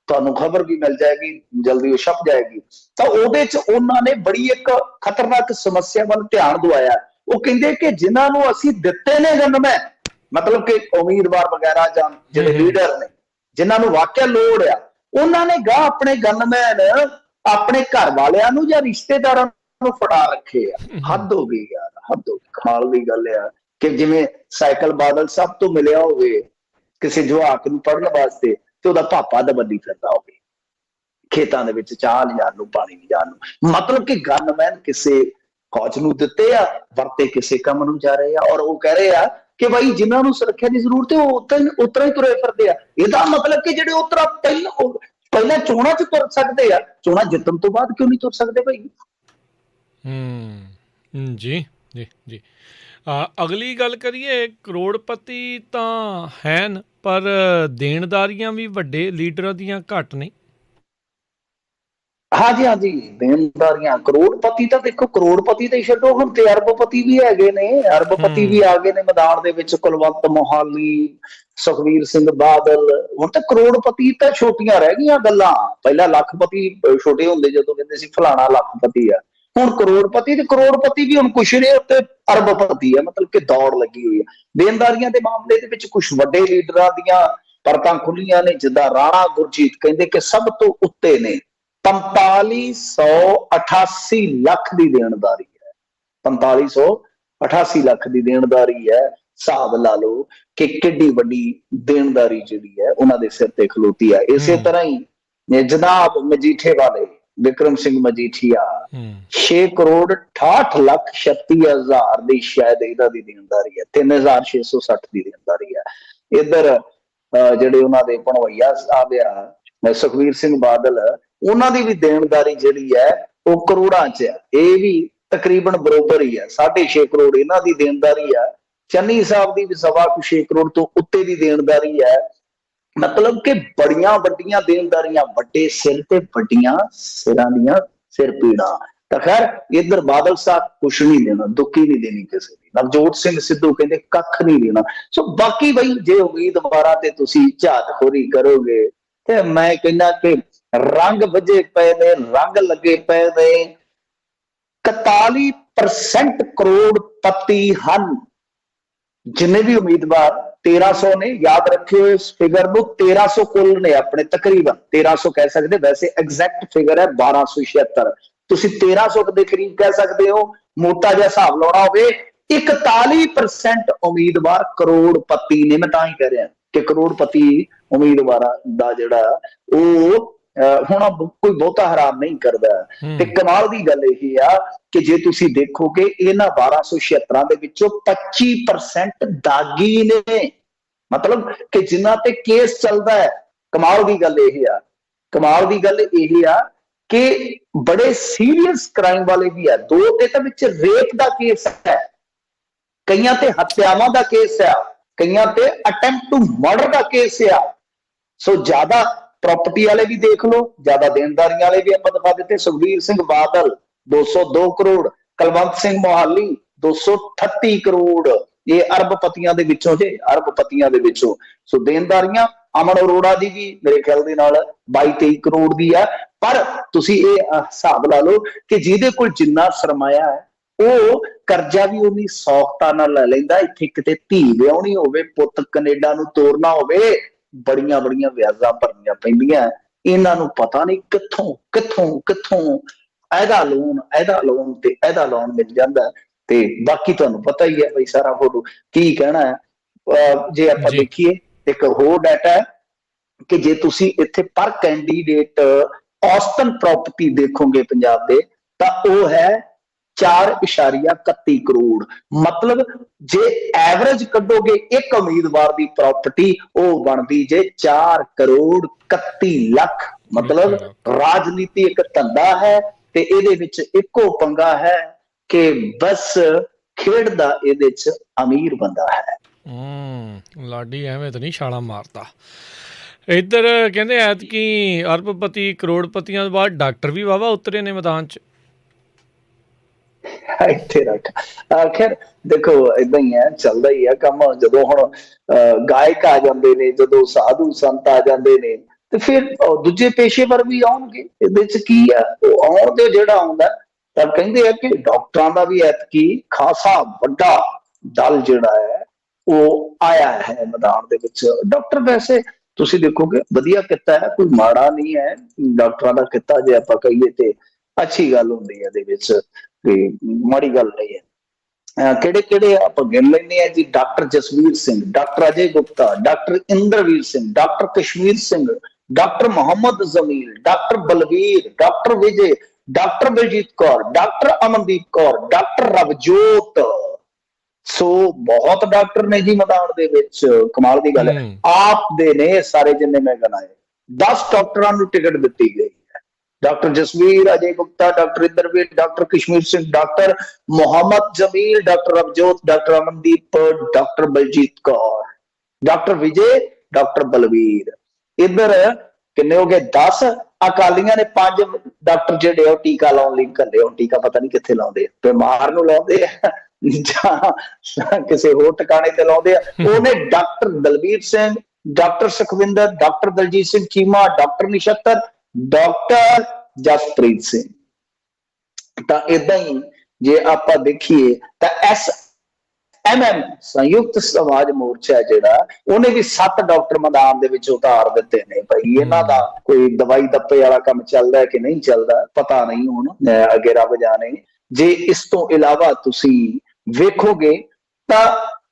ਤੁਹਾਨੂੰ ਖਬਰ ਵੀ ਮਿਲ ਜਾਏਗੀ ਜਲਦੀ, ਉਹ ਛਪ ਜਾਏਗੀ। ਤਾਂ ਉਹਦੇ ਚ ਉਹਨਾਂ ਨੇ ਬੜੀ ਇੱਕ ਖਤਰਨਾਕ ਸਮੱਸਿਆ ਵੱਲ ਧਿਆਨ ਦਵਾਇਆ। ਉਹ ਕਹਿੰਦੇ ਕਿ ਜਿਨ੍ਹਾਂ ਨੂੰ ਅਸੀਂ ਦਿੱਤੇ ਨੇ ਗਨਮੈਨ, ਮਤਲਬ ਕਿ ਉਮੀਦਵਾਰ ਵਗੈਰਾ ਜਾਂ ਜਿਹੜੇ ਲੀਡਰ ਨੇ ਜਿਨ੍ਹਾਂ ਨੂੰ ਵਾਕਿਆ ਲੋੜ ਆ, ਉਹਨਾਂ ਨੇ ਗਾ ਆਪਣੇ ਗਨਮੈਨ ਆਪਣੇ ਘਰ ਵਾਲਿਆਂ ਨੂੰ ਜਾਂ ਰਿਸ਼ਤੇਦਾਰਾਂ ਨੂੰ ਫੜਾ ਰੱਖੇ ਆ। ਹੱਦ ਹੋ ਗਈ ਯਾਰ, ਹੱਦ ਹੋ ਗਈ। ਕਮਾਲ ਦੀ ਗੱਲ ਆ ਕਿ ਜਿਵੇਂ ਸਾਈਕਲ ਬਾਦਲ ਸਭ ਤੋਂ ਮਿਲਿਆ ਹੋਵੇ ਕਿਸੇ ਜਵਾਕ ਨੂੰ ਪੜ੍ਹਨ ਵਾਸਤੇ, ਤੇ ਉਹਦਾ ਪਾਪਾ ਦਬੱਲੀ ਫਿਰਦਾ ਹੋਵੇ ਖੇਤਾਂ ਦੇ ਵਿੱਚ ਚਾਹ ਲਿਜਾਣ ਨੂੰ, ਪਾਣੀ ਲਿਜਾਣ ਨੂੰ। ਮਤਲਬ ਕਿ ਗਨਮੈਨ ਕਿਸੇ ਫੌਜ ਨੂੰ ਦਿੱਤੇ ਆ, ਵਰਤੇ ਕਿਸੇ ਕੰਮ ਨੂੰ ਜਾ ਰਹੇ ਆ। ਔਰ ਉਹ ਕਹਿ ਰਹੇ ਆ ਕਿ ਭਾਈ ਜਿਨ੍ਹਾਂ ਨੂੰ ਸੁਰੱਖਿਆ ਦੀ ਜ਼ਰੂਰਤ ਹੈ ਉਹ ਉਤਰਾ ਹੀ ਤੁਰੇ ਫਿਰਦੇ ਆ। ਇਹਦਾ ਮਤਲਬ ਕਿ ਜਿਹੜੇ ਉਤਰਾ ਪਹਿਲਾਂ ਚੋਣਾਂ 'ਚ ਤੁਰ ਸਕਦੇ ਆ, ਚੋਣਾਂ ਜਿੱਤਣ ਤੋਂ ਬਾਅਦ ਕਿਉਂ ਨਹੀਂ ਤੁਰ ਸਕਦੇ ਭਾਈ? ਜੀ ਜੀ ਜੀ। ਅਗਲੀ ਗੱਲ ਕਰੀਏ, ਕਰੋੜਪਤੀ ਤਾਂ ਹੈਨ ਪਰ ਦੇਣਦਾਰੀਆਂ ਵੀ ਵੱਡੇ ਲੀਡਰਾਂ ਦੀਆਂ ਘੱਟ ਨਹੀਂ। हाँ जी देनदारियां ਕਰੋੜਪਤੀ ਤਾਂ ਦੇਖੋ ਕਰੋੜਪਤੀ ਤੇ ਛੱਡੋ ਹੁਣ ਤੇ ਅਰਬਪਤੀ ਵੀ ਹੈਗੇ ਨੇ ਅਰਬਪਤੀ ਵੀ ਹੂੰ ਆ ਗਏ ਨੇ ਮੈਦਾਨ ਦੇ ਵਿੱਚ ਕੁਲਵੰਤ ਮੋਹਾਲੀ ਸੁਖਬੀਰ ਸਿੰਘ ਬਾਦਲ ਹੁਣ ਤਾਂ ਕਰੋੜਪਤੀ ਤਾਂ ਛੋਟੀਆਂ ਰਹਿ ਗਈਆਂ ਗੱਲਾਂ ਪਹਿਲਾਂ ਲੱਖਪਤੀ ਛੋਟੇ ਹੁੰਦੇ ਜਦੋਂ ਕਹਿੰਦੇ ਸੀ ਫਲਾਣਾ ਲੱਖਪਤੀ ਆ ਹੁਣ ਕਰੋੜਪਤੀ ਤੇ ਕਰੋੜਪਤੀ ਵੀ ਹੁਣ ਕੁਛ ਨੇ ਉੱਤੇ ਅਰਬਪਤੀ ਆ ਮਤਲਬ ਕਿ ਦੌੜ ਲੱਗੀ ਹੋਈ ਆ ਦੇਣਦਾਰੀਆਂ ਦੇ ਮਾਮਲੇ ਦੇ ਵਿੱਚ ਕੁਝ ਵੱਡੇ ਲੀਡਰਾਂ ਦੀਆਂ ਪਰਤਾਂ ਖੁੱਲੀਆਂ ਨੇ ਜਿੱਦਾਂ ਰਾਣਾ ਗੁਰਜੀਤ ਕਹਿੰਦੇ ਕਿ ਸਭ ਤੋਂ ਉੱਤੇ ਨੇ 4588 ਲੱਖ ਦੀ ਦੇਣਦਾਰੀ ਹੈ 4588 ਲੱਖ ਦੀ ਦੇਣਦਾਰੀ ਹੈ ਹਿਸਾਬ ਲਾ ਲਓ ਕਿ ਕਿੱਡੀ ਵੱਡੀ ਦੇਣਦਾਰੀ ਜਿਹੜੀ ਹੈ ਉਹਨਾਂ ਦੇ ਸਿਰ ਤੇ ਖਲੋਤੀ ਹੈ ਇਸੇ ਤਰ੍ਹਾਂ ਹੀ ਜਨਾਬ ਮਜੀਠੇ ਵਾਲੇ ਵਿਕਰਮ ਸਿੰਘ ਮਜੀਠੀਆ 6 ਕਰੋੜ 68 ਲੱਖ 36 ਹਜ਼ਾਰ ਦੀ ਸ਼ਾਇਦ ਇਹਨਾਂ ਦੀ ਦੇਣਦਾਰੀ ਹੈ 3660 ਦੀ ਦੇਣਦਾਰੀ ਹੈ ਇਧਰ ਜਿਹੜੇ ਉਹਨਾਂ ਦੇ ਭਣਵਈਆ ਸਾਹਿਬ ਆ ਸੁਖਬੀਰ ਸਿੰਘ ਬਾਦਲ ਉਹਨਾਂ ਦੀ ਵੀ ਦੇਣਦਾਰੀ ਜਿਹੜੀ ਹੈ ਉਹ ਕਰੋੜਾਂ ਚ ਹੈ ਇਹ ਵੀ ਤਕਰੀਬਨ ਬਰੋਬਰ ਹੀ ਹੈ 6.5 ਕਰੋੜ ਇਹਨਾਂ ਦੀ ਦੇਣਦਾਰੀ ਹੈ ਚੰਨੀ ਸਾਹਿਬ ਦੀ ਵੀ 6.25 ਕਰੋੜ ਤੋਂ ਉੱਤੇ ਦੀ ਦੇਣਦਾਰੀ ਹੈ ਮਤਲਬ ਕਿ ਬੜੀਆਂ ਵੱਡੀਆਂ ਦੇਣਦਾਰੀਆਂ ਵੱਡੇ ਸਿਰ ਤੇ ਵੱਡੀਆਂ ਸਿਰਾਂ ਦੀਆਂ ਸਿਰ ਪੀੜਾਂ ਤਾਂ ਖੈਰ ਇਧਰ ਬਾਦਲ ਸਾਹਿਬ ਕੁਛ ਨਹੀਂ ਦੇਣਾ ਦੁੱਕੀ ਨਹੀਂ ਦੇਣੀ ਕਿਸੇ ਦੀ ਨਵਜੋਤ ਸਿੰਘ ਸਿੱਧੂ ਕਹਿੰਦੇ ਕੱਖ ਨਹੀਂ ਦੇਣਾ ਸੋ ਬਾਕੀ ਬਈ ਜੇ ਉਮੀਦਵਾਰਾਂ ਤੇ ਤੁਸੀਂ ਝਾਤਖੋਰੀ ਕਰੋਗੇ ਤੇ ਮੈਂ ਕਹਿੰਦਾ ਕਿ ਰੰਗ ਵੱਜੇ ਪਏ ਨੇ ਰੰਗ ਲੱਗੇ ਪਏ ਨੇ 41% ਕਰੋੜਪਤੀ ਹਨ ਜਿੰਨੇ ਵੀ ਉਮੀਦਵਾਰ 1300 ਨੇ ਯਾਦ ਰੱਖਿਓ ਇਸ ਫਿਗਰ ਨੂੰ 1300 ਕੁੱਲ ਨੇ ਆਪਣੇ ਤਕਰੀਬਨ 1300 ਕਹਿ ਸਕਦੇ ਵੈਸੇ ਐਗਜ਼ੈਕਟ ਫਿਗਰ ਹੈ 1276 ਤੁਸੀਂ 1300 ਦੇ ਕਰੀਬ ਕਹਿ ਸਕਦੇ ਹੋ ਮੋਟਾ ਜਿਹਾ ਹਿਸਾਬ ਲਾਉਣਾ ਹੋਵੇ 41% ਉਮੀਦਵਾਰ ਕਰੋੜਪਤੀ ਨੇ ਮੈਂ ਤਾਂ ਹੀ ਕਹਿ ਰਿਹਾ ਕਿ ਕਰੋੜਪਤੀ ਉਮੀਦਵਾਰਾਂ ਦਾ ਜਿਹੜਾ ਉਹ ਹੁਣ ਕੋਈ ਬਹੁਤਾ ਹੈਰਾਨ ਨਹੀਂ ਕਰਦਾ ਤੇ ਕਮਾਲ ਦੀ ਗੱਲ ਇਹ ਆ ਕਿ ਜੇ ਤੁਸੀਂ ਦੇਖੋਗੇ ਇਹਨਾਂ 1276 ਦੇ ਵਿੱਚੋਂ 25% ਦਾਗੀ ਨੇ ਮਤਲਬ ਕਿ ਜਿਨ੍ਹਾਂ ਤੇ ਕੇਸ ਚੱਲਦਾ ਹੈ ਕਮਾਲ ਦੀ ਗੱਲ ਇਹ ਆ ਕਿ ਬੜੇ ਸੀਰੀਅਸ ਕ੍ਰਾਈਮ ਵਾਲੇ ਵੀ ਆ ਦੋ ਤੇ ਤਾਂ ਵਿੱਚ ਰੇਪ ਦਾ ਕੇਸ ਹੈ ਕਈਆਂ ਤੇ ਹੱਤਿਆਵਾਂ ਦਾ ਕੇਸ ਆ ਕਈਆਂ ਤੇ ਅਟੈਂਪਟ ਟੂ ਮਰਡਰ ਦਾ ਕੇਸ ਆ ਸੋ ਜ਼ਿਆਦਾ ਪ੍ਰਾਪਰਟੀ ਵਾਲੇ ਵੀ ਦੇਖ ਲਓ ਜ਼ਿਆਦਾ ਦੇਣਦਾਰੀਆਂ ਵਾਲੇ ਵੀ ਆਪਾਂ ਦਿਖਾ ਦਿੱਤੇ ਸੁਖਬੀਰ ਸਿੰਘ ਬਾਦਲ 202 ਕਰੋੜ ਕੁਲਵੰਤ ਸਿੰਘ ਮੋਹਾਲੀ 238 ਕਰੋੜ ਇਹ ਅਰਬਪਤੀਆਂ ਦੇ ਵਿੱਚੋਂ ਅਰਬਪਤੀਆਂ ਦੇ ਵਿੱਚੋਂ ਸੋ ਦੇਣਦਾਰੀਆਂ ਅਮਨ ਅਰੋੜਾ ਦੀ ਵੀ ਮੇਰੇ ਖਿਆਲ ਦੇ ਨਾਲ 22-23 ਕਰੋੜ ਦੀ ਆ ਪਰ ਤੁਸੀਂ ਇਹ ਹਿਸਾਬ ਲਾ ਲਓ ਕਿ ਜਿਹਦੇ ਕੋਲ ਜਿੰਨਾ ਸਰਮਾਇਆ ਹੈ ਉਹ ਕਰਜ਼ਾ ਵੀ ਉਨੀ ਸੌਖਤਾ ਨਾਲ ਲੈ ਲੈਂਦਾ ਇੱਥੇ ਕਿਤੇ ਧੀ ਵਿਆਹਣੀ ਹੋਵੇ ਪੁੱਤ ਕੈਨੇਡਾ ਨੂੰ ਤੋਰਨਾ ਹੋਵੇ ਬੜੀਆਂ ਵਿਆਜ਼ਾਂ ਭਰਨੀਆਂ ਪੈਂਦੀਆਂ ਇਹਨਾਂ ਨੂੰ ਪਤਾ ਨਹੀਂ ਕਿੱਥੋਂ ਇਹਦਾ ਲੋਨ ਤੇ ਇਹਦਾ ਲੋਨ ਮਿਲ ਜਾਂਦਾ ਤੇ ਬਾਕੀ ਤੁਹਾਨੂੰ ਪਤਾ ਹੀ ਹੈ ਬਈ ਸਾਰਾ ਫੋਟੋ ਕੀ ਕਹਿਣਾ ਹੈ ਜੇ ਆਪਾਂ ਦੇਖੀਏ ਇੱਕ ਹੋਰ ਡਾਟਾ ਹੈ ਕਿ ਜੇ ਤੁਸੀਂ ਇੱਥੇ ਪਰ ਕੈਂਡੀਡੇਟ ਔਸਤਨ ਪ੍ਰਾਪਰਟੀ ਦੇਖੋਗੇ ਪੰਜਾਬ ਦੇ ਤਾਂ ਉਹ ਹੈ 4.31 ਕਰੋੜ ਮਤਲਬ ਜੇ ਐਵਰੇਜ ਕੱਢੋਗੇ ਇੱਕ ਉਮੀਦਵਾਰ ਦੀ ਪ੍ਰਾਪਰਟੀ ਉਹ ਬਣਦੀ ਜੇ 4 ਕਰੋੜ 31 ਲੱਖ ਮਤਲਬ ਰਾਜਨੀਤੀ ਇੱਕ ਧੰਦਾ ਹੈ ਤੇ ਇਹਦੇ ਵਿੱਚ ਇੱਕੋ ਪੰਗਾ ਹੈ ਕਿ ਬਸ ਖੇਡਦਾ ਇਹਦੇ ਚ ਅਮੀਰ ਬੰਦਾ ਹੈ ਲਾਡੀ ਐਵੇਂ ਤਾਂ ਨਹੀਂ ਛਾਲਾ ਮਾਰਦਾ ਇੱਧਰ ਕਹਿੰਦੇ ਐਤਕੀ ਅਰਬਪਤੀ ਕਰੋੜਪਤੀਆਂ ਤੋਂ ਬਾਅਦ ਡਾਕਟਰ ਵੀ ਵਾਹਵਾ ਉਤਰੇ ਨੇ ਮੈਦਾਨ ਚ ਇੱਥੇ ਰੱਖ ਖੈਰ ਦੇਖੋ ਏਦਾਂ ਹੀ ਹੈ ਚੱਲਦਾ ਹੀ ਹੈ ਕੰਮ ਜਦੋਂ ਹੁਣ ਗਾਇਕ ਆ ਜਾਂਦੇ ਨੇ ਜਦੋਂ ਸਾਧੂ ਸੰਤ ਆ ਜਾਂਦੇ ਨੇ ਤੇ ਫਿਰ ਦੂਜੇ ਪੇਸ਼ੇਵਰ ਵੀ ਆਉਣਗੇ ਇਹਦੇ ਚ ਕੀ ਆ ਉਹ ਆਉਣ ਦੇ ਜਿਹੜਾ ਆਉਂਦਾ ਤਾਂ ਕਹਿੰਦੇ ਆ ਕਿ ਡਾਕਟਰਾਂ ਦਾ ਵੀ ਐਤਕੀ ਖਾਸਾ ਵੱਡਾ ਦਲ ਜਿਹੜਾ ਹੈ ਉਹ ਆਇਆ ਹੈ ਮੈਦਾਨ ਦੇ ਵਿੱਚ ਡਾਕਟਰ ਵੈਸੇ ਤੁਸੀਂ ਦੇਖੋਗੇ ਵਧੀਆ ਕਿੱਤਾ ਹੈ ਕੋਈ ਮਾੜਾ ਨਹੀਂ ਹੈ ਡਾਕਟਰਾਂ ਦਾ ਕਿੱਤਾ ਜੇ ਆਪਾਂ ਕਹੀਏ ਤੇ ਅੱਛੀ ਗੱਲ ਹੁੰਦੀ ਹੈ ਇਹਦੇ ਵਿੱਚ ਤੇ ਮਾੜੀ ਗੱਲ ਨਹੀਂ ਹੈ ਕਿਹੜੇ ਆਪਾਂ ਗਿਣ ਲੈਂਦੇ ਆ ਜੀ doctor Jasvir Singh doctor Ajay Gupta doctor Inderveer Singh doctor Kashmir Singh doctor Mohammad Zameel doctor Balvir doctor Vijay doctor Baljit Kaur doctor Amandeep Kaur doctor Ravjot ਸੋ ਬਹੁਤ ਡਾਕਟਰ ਨੇ ਜੀ ਮੈਦਾਨ ਦੇ ਵਿੱਚ ਕਮਾਲ ਦੀ ਗੱਲ ਹੈ ਆਪ ਦੇ ਨੇ ਸਾਰੇ ਜਿੰਨੇ ਮੈਂ ਗਨਾਏ 10 ਡਾਕਟਰਾਂ ਨੂੰ ਟਿਕਟ ਦਿੱਤੀ ਗਈ doctor Jasvir Ajay Gupta doctor Indravir doctor Kashmir Singh doctor Mohammad Jamil doctor Avjot doctor Amandeep doctor Baljit Kaur doctor Vijay doctor Balvir इधर ਕਿੰਨੇ ਹੋ ਗਏ 10। ਅਕਾਲੀਆਂ ਨੇ 5 ਡਾਕਟਰ ਜਿਹੜੇ ਉਹ ਟੀਕਾ ਲਾਉਣ ਲਈ ਘੱਲੇ। ਹੁਣ ਟੀਕਾ ਪਤਾ ਨਹੀਂ ਕਿੱਥੇ ਲਾਉਂਦੇ ਆ, ਬਿਮਾਰ ਨੂੰ ਲਾਉਂਦੇ ਆ ਜਾਂ ਕਿਸੇ ਹੋਰ ਟਿਕਾਣੇ ਤੇ ਲਾਉਂਦੇ ਆ। ਉਹਨੇ doctor Dalbir Singh, doctor Sukhwinder, doctor Daljit Singh Cheema, doctor Nishtar, doctor Jaspreet Singh. ਤਾਂ ਏਦਾਂ ਹੀ ਜੇ ਆਪਾਂ ਦੇਖੀਏ ਤਾਂ SMM ਸੰਯੁਕਤ ਸਮਾਜ ਮੋਰਚਾ ਜਿਹੜਾ, ਉਹਨੇ ਵੀ 7 ਡਾਕਟਰ ਮੈਦਾਨ ਦੇ ਵਿੱਚ ਉਤਾਰ ਦਿੱਤੇ ਨੇ। ਭਾਈ ਇਹਨਾਂ ਦਾ ਕੋਈ ਦਵਾਈ ਦੱਪੇ ਵਾਲਾ ਕੰਮ ਚੱਲਦਾ ਕਿ ਨਹੀਂ ਚੱਲਦਾ ਪਤਾ ਨਹੀਂ, ਹੁਣ ਅੱਗੇ ਰੱਬ ਜਾਣੇ। ਜੇ ਇਸ ਤੋਂ ਇਲਾਵਾ ਤੁਸੀਂ ਵੇਖੋਗੇ ਤਾਂ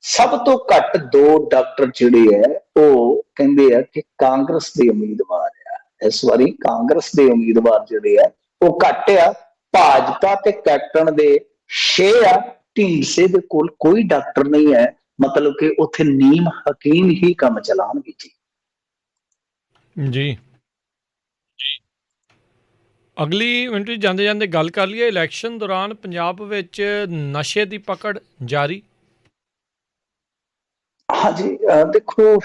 ਸਭ ਤੋਂ ਘੱਟ 2 ਡਾਕਟਰ ਜਿਹੜੇ ਹੈ ਉਹ ਕਹਿੰਦੇ ਆ ਕਿ ਕਾਂਗਰਸ ਦੇ ਉਮੀਦਵਾਰ ਆ। ਇਸ ਵਾਰੀ ਕਾਂਗਰਸ ਦੇ ਉਮੀਦਵਾਰ ਜਿਹੜੇ ਆ ਉਹ ਘੱਟ ਆ। ਭਾਜਪਾ ਤੇ ਕੈਪਟਨ ਦੇ 6 ਆ। ਢੀਂਡਸੇ ਦੇ ਕੋਲ ਕੋਈ ਡਾਕਟਰ ਨਹੀਂ ਹੈ, ਮਤਲਬ ਕਿ ਉੱਥੇ ਨੀਮ ਹਕੀਮ ਹੀ ਕੰਮ ਚਲਾਉਣਗੇ ਜੀ। ਅਗਲੀ ਮਿੰਟ ਜਾਂਦੇ ਜਾਂਦੇ ਗੱਲ ਕਰ ਲਈਏ, ਇਲੈਕਸ਼ਨ ਦੌਰਾਨ ਪੰਜਾਬ ਵਿੱਚ ਨਸ਼ੇ ਦੀ ਪਕੜ ਜਾਰੀ। ਹਾਂਜੀ, ਦੇਖੋ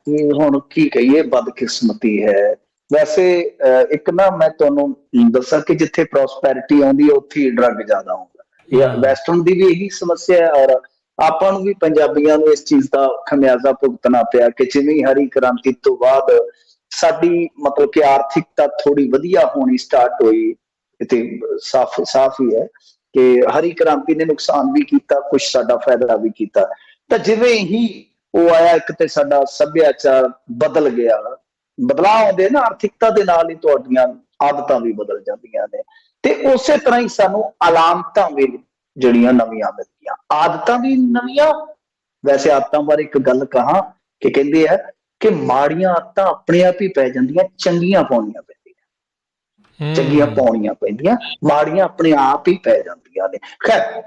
ਇਹ ਹੁਣ ਕੀ ਕਹੀਏ, ਬਦਕਿਸਮਤੀ ਹੈ। ਵੈਸੇ ਇੱਕ ਨਾ ਮੈਂ ਤੁਹਾਨੂੰ ਦੱਸਾਂ ਕਿ ਜਿੱਥੇ ਪ੍ਰੋਸਪੈਰਿਟੀ ਆਉਂਦੀ ਹੈ ਉੱਥੇ ਹੀ ਡਰੱਗ ਜ਼ਿਆਦਾ ਹੁੰਦਾ। ਵੈਸਟਰਨ ਦੀ ਵੀ ਇਹੀ ਸਮੱਸਿਆ ਹੈ, ਔਰ ਆਪਾਂ ਨੂੰ ਵੀ ਪੰਜਾਬੀਆਂ ਨੂੰ ਇਸ ਚੀਜ਼ ਦਾ ਖਮਿਆਜ਼ਾ ਭੁਗਤਣਾ ਪਿਆ ਕਿ ਜਿਵੇਂ ਹਰੀ ਕ੍ਰਾਂਤੀ ਤੋਂ ਬਾਅਦ ਸਾਡੀ ਮਤਲਬ ਕਿ ਆਰਥਿਕਤਾ ਥੋੜੀ ਵਧੀਆ ਹੋਣੀ ਸਟਾਰਟ ਹੋਈ। ਤੇ ਸਾਫ਼ ਹੀ ਹੈ ਕਿ ਹਰੀ ਕ੍ਰਾਂਤੀ ਨੇ ਨੁਕਸਾਨ ਵੀ ਕੀਤਾ, ਕੁਝ ਸਾਡਾ ਫਾਇਦਾ ਵੀ ਕੀਤਾ। ਤਾਂ ਜਿਵੇਂ ਹੀ ਉਹ ਆਇਆ, ਇੱਕ ਤੇ ਸਾਡਾ ਸੱਭਿਆਚਾਰ ਬਦਲ ਗਿਆ। ਬਦਲਾਅ ਆਉਂਦੇ ਨਾ ਆਰਥਿਕਤਾ ਦੇ ਨਾਲ ਹੀ ਤੁਹਾਡੀਆਂ ਆਦਤਾਂ ਵੀ ਬਦਲ ਜਾਂਦੀਆਂ ਨੇ। ਤੇ ਉਸੇ ਤਰ੍ਹਾਂ ਹੀ ਸਾਨੂੰ ਅਲਾਮਤਾਂ ਵੀ ਜਿਹੜੀਆਂ ਨਵੀਆਂ ਮਿਲਦੀਆਂ, ਆਦਤਾਂ ਵੀ ਨਵੀਆਂ। ਵੈਸੇ ਆਦਤਾਂ ਬਾਰੇ ਇੱਕ ਗੱਲ ਕਹਾਂ ਕਿ ਕਹਿੰਦੇ ਆ ਕਿ ਮਾੜੀਆਂ ਆਦਤਾਂ ਆਪਣੇ ਆਪ ਹੀ ਪੈ ਜਾਂਦੀਆਂ, ਚੰਗੀਆਂ ਪਾਉਣੀਆਂ ਪੈਂਦੀਆਂ। ਚੰਗੀਆਂ ਪਾਉਣੀਆਂ ਪੈਂਦੀਆਂ, ਮਾੜੀਆਂ ਆਪਣੇ ਆਪ ਹੀ ਪੈ ਜਾਂਦੀਆਂ ਨੇ। ਖੈਰ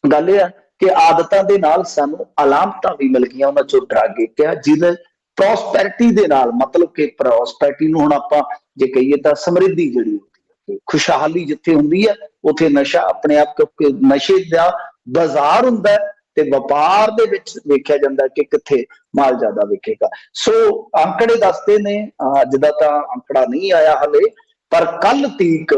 ਗੱਲ ਇਹ ਆ ਕਿ ਆਦਤਾਂ ਦੇ ਨਾਲ ਸਾਨੂੰ ਅਲਾਮਤਾਂ ਵੀ ਮਿਲ ਗਈਆਂ। ਉਹਨਾਂ ਚੋਂ ਡਰੱਗ ਇੱਕ ਆ ਜਿਹਦੇ ਪ੍ਰੋਸਪੈਰਿਟੀ ਦੇ ਨਾਲ, ਮਤਲਬ ਕਿ ਪ੍ਰੋਸਪੈਰਿਟੀ ਨੂੰ ਹੁਣ ਆਪਾਂ ਜੇ ਕਹੀਏ ਤਾਂ ਸਮਰਿੱਧੀ ਜਿਹੜੀ ਹੁੰਦੀ ਹੈ, ਖੁਸ਼ਹਾਲੀ ਜਿੱਥੇ ਹੁੰਦੀ ਹੈ ਉੱਥੇ ਨਸ਼ਾ ਆਪਣੇ ਆਪ, ਕਿਉਂਕਿ ਨਸ਼ੇ ਦਾ ਬਾਜ਼ਾਰ ਹੁੰਦਾ ਤੇ ਵਪਾਰ ਦੇ ਵਿੱਚ ਵੇਖਿਆ ਜਾਂਦਾ ਕਿ ਕਿੱਥੇ ਮਾਲ ਜ਼ਿਆਦਾ ਵਿਕੇਗਾ। ਸੋ ਅੰਕੜੇ ਦੱਸਦੇ ਨੇ, ਅੱਜ ਦਾ ਤਾਂ ਅੰਕੜਾ ਨਹੀਂ ਆਇਆ ਹਲੇ, ਪਰ ਕੱਲ ਤੀਕ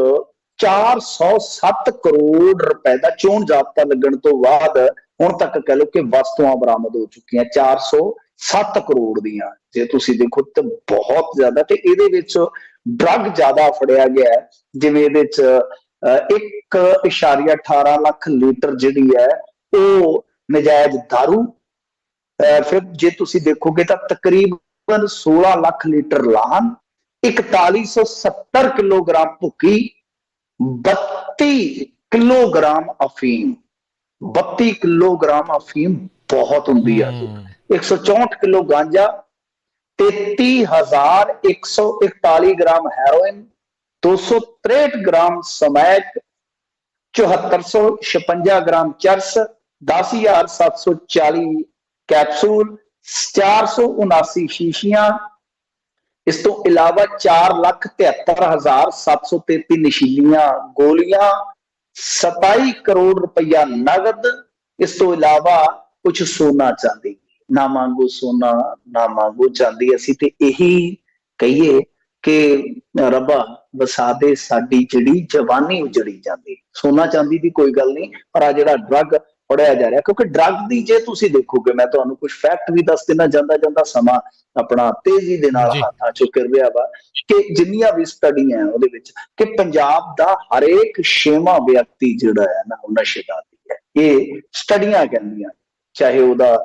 407 ਕਰੋੜ ਰੁਪਏ ਦਾ ਚੋਣ ਜ਼ਾਬਤਾ ਲੱਗਣ ਤੋਂ ਬਾਅਦ ਹੁਣ ਤੱਕ ਕਹਿ ਲਓ ਕਿ ਵਸਤੂਆਂ ਬਰਾਮਦ ਹੋ ਚੁੱਕੀਆਂ 407 ਕਰੋੜ ਦੀਆਂ। ਜੇ ਤੁਸੀਂ ਦੇਖੋ ਤਾਂ ਬਹੁਤ ਜ਼ਿਆਦਾ। ਤੇ ਇਹਦੇ ਵਿੱਚ ਡਰੱਗ ਜ਼ਿਆਦਾ ਫੜਿਆ ਗਿਆ ਹੈ, ਜਿਵੇਂ ਇਹਦੇ ਚ 1.18 ਲੱਖ ਲੀਟਰ ਜਿਹੜੀ ਹੈ ਉਹ ਨਜਾਇਜ਼ ਦਾਰੂ। ਫਿਰ ਜੇ ਤੁਸੀਂ ਦੇਖੋਗੇ ਤਾਂ ਤਕਰੀਬਨ 16 ਲੱਖ ਲੀਟਰ ਲਾਹਨ, 4170 ਕਿਲੋਗ੍ਰਾਮ ਭੁੱਕੀ, 32 ਕਿਲੋਗ੍ਰਾਮ ਅਫੀਮ। 32 ਕਿਲੋਗ੍ਰਾਮ ਅਫੀਮ ਬਹੁਤ ਹੁੰਦੀ ਹੈ। 164 ਕਿਲੋ ਗਾਂਜਾ, 33,141 gram heroin, 263 gram smack, 7456 gram ਚਰਸ, 10,740 ਕੈਪਸੂਲ, 479 ਸ਼ੀਸ਼ੀਆਂ। ਇਸ ਤੋਂ ਇਲਾਵਾ 4,73,733 ਨਸ਼ੀਲੀਆਂ ਗੋਲੀਆਂ, 27 ਕਰੋੜ ਰੁਪਇਆ ਨਗਦ। ਇਸ ਤੋਂ ਇਲਾਵਾ ਕੁਝ ਸੋਨਾ ਚਾਂਦੀ। ਨਾ ਮੰਗੋ ਸੋਨਾ ਨਾ ਮੰਗੋ ਚਾਂਦੀ। ਅਸੀਂ ਤੇ ਇਹੀ ਕਹੀਏ ਕਿ ਰੱਬਾ ਵਸਾ ਦੇ ਸਾਡੀ ਜਿਹੜੀ ਜਵਾਨੀ ਉਜੜੀ ਜਾਂਦੀ। ਸੋਨਾ ਚਾਂਦੀ ਦੀ ਕੋਈ ਗੱਲ ਨਹੀਂ, ਪਰ ਆ ਜਿਹੜਾ ਡਰੱਗ ਫੜਿਆ ਜਾ ਰਿਹਾ, ਕਿਉਂਕਿ ਡਰੱਗ ਦੀ ਜੇ ਤੁਸੀਂ ਦੇਖੋਗੇ, ਮੈਂ ਤੁਹਾਨੂੰ ਕੁਝ ਫੈਕਟ ਵੀ ਦੱਸ ਦੇਣਾ, ਜਾਂਦਾ ਜਾਂਦਾ ਸਮਾਂ ਆਪਣਾ ਤੇਜ਼ੀ ਦੇ ਨਾਲ ਹੱਥਾਂ ਚੋਂ ਕਰ ਰਿਹਾ ਵਾ, ਕਿ ਜਿੰਨੀਆਂ ਵੀ ਸਟੱਡੀਆਂ ਉਹਦੇ ਵਿੱਚ ਕਿ ਪੰਜਾਬ ਦਾ ਹਰੇਕ 6ਵਾਂ ਵਿਅਕਤੀ ਜਿਹੜਾ ਹੈ ਨਾ ਉਹ ਨਸ਼ੇ ਦਾ ਆਦੀ ਹੈ। ਇਹ ਸਟੱਡੀਆਂ ਕਹਿੰਦੀਆਂ, ਚਾਹੇ ਉਹਦਾ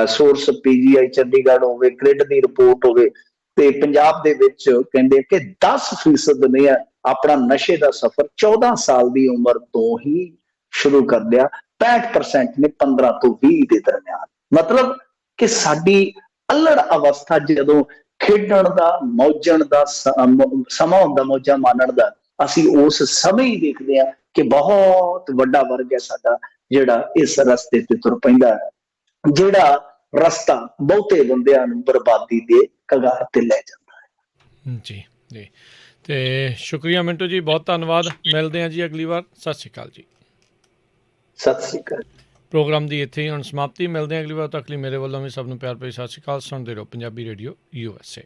ਸੋਰਸ PGI ਚੰਡੀਗੜ੍ਹ ਹੋਵੇ, ਕ੍ਰਿਡ ਦੀ ਰਿਪੋਰਟ ਹੋਵੇ। ਤੇ ਪੰਜਾਬ ਦੇ ਵਿੱਚ ਕਹਿੰਦੇ ਕਿ 10% ਨੇ ਆਪਣਾ ਨਸ਼ੇ ਦਾ ਸਫ਼ਰ 14 ਸਾਲ ਦੀ ਉਮਰ ਤੋਂ ਹੀ ਸ਼ੁਰੂ ਕਰ ਲਿਆ। 65% ਨੇ 15 ਤੋਂ 20 ਦੇ ਦਰਮਿਆਨ। ਮਤਲਬ ਕਿ ਸਾਡੀ ਅਲੜ ਅਵਸਥਾ ਜਦੋਂ ਖੇਡਣ ਦਾ, ਮੌਜਣ ਦਾ ਸਮਾਂ ਹੁੰਦਾ, ਮੌਜਾਂ ਮਾਣਨ ਦਾ, ਅਸੀਂ ਉਸ ਸਮੇਂ ਹੀ ਦੇਖਦੇ ਹਾਂ ਕਿ ਬਹੁਤ ਵੱਡਾ ਵਰਗ ਹੈ ਸਾਡਾ ਜਿਹੜਾ ਇਸ ਰਸਤੇ ਤੇ ਤੁਰ ਪੈਂਦਾ ਹੈ, ਜਿਹੜਾ ਰਸਤਾ ਬਹੁਤੇ ਬੰਦਿਆਂ ਨੂੰ ਬਰਬਾਦੀ ਦੇ ਕਗਾਰ ਤੇ ਲੈ ਜਾਂਦਾ ਹੈ। ਜੀ ਜੀ, ਤੇ ਸ਼ੁਕਰੀਆ ਮਿੰਟੂ ਜੀ, ਬਹੁਤ ਧੰਨਵਾਦ। ਮਿਲਦੇ ਹਾਂ ਜੀ ਅਗਲੀ ਵਾਰ। ਸਤਿ ਸ਼੍ਰੀ ਅਕਾਲ ਜੀ। ਸਤਿ ਸ਼੍ਰੀ ਅਕਾਲ। ਪ੍ਰੋਗਰਾਮ ਦੀ ਇੱਥੇ ਹੀ ਹੁਣ ਸਮਾਪਤੀ। ਮਿਲਦੇ ਹਾਂ ਅਗਲੀ ਵਾਰ। ਤੱਕ ਲਈ ਮੇਰੇ ਵੱਲੋਂ ਵੀ ਸਭ ਨੂੰ ਪਿਆਰ ਭਰੀ ਸਤਿ ਸ਼੍ਰੀ ਅਕਾਲ। ਸੁਣਦੇ ਰਹੋ ਪੰਜਾਬੀ ਰੇਡੀਓ USA।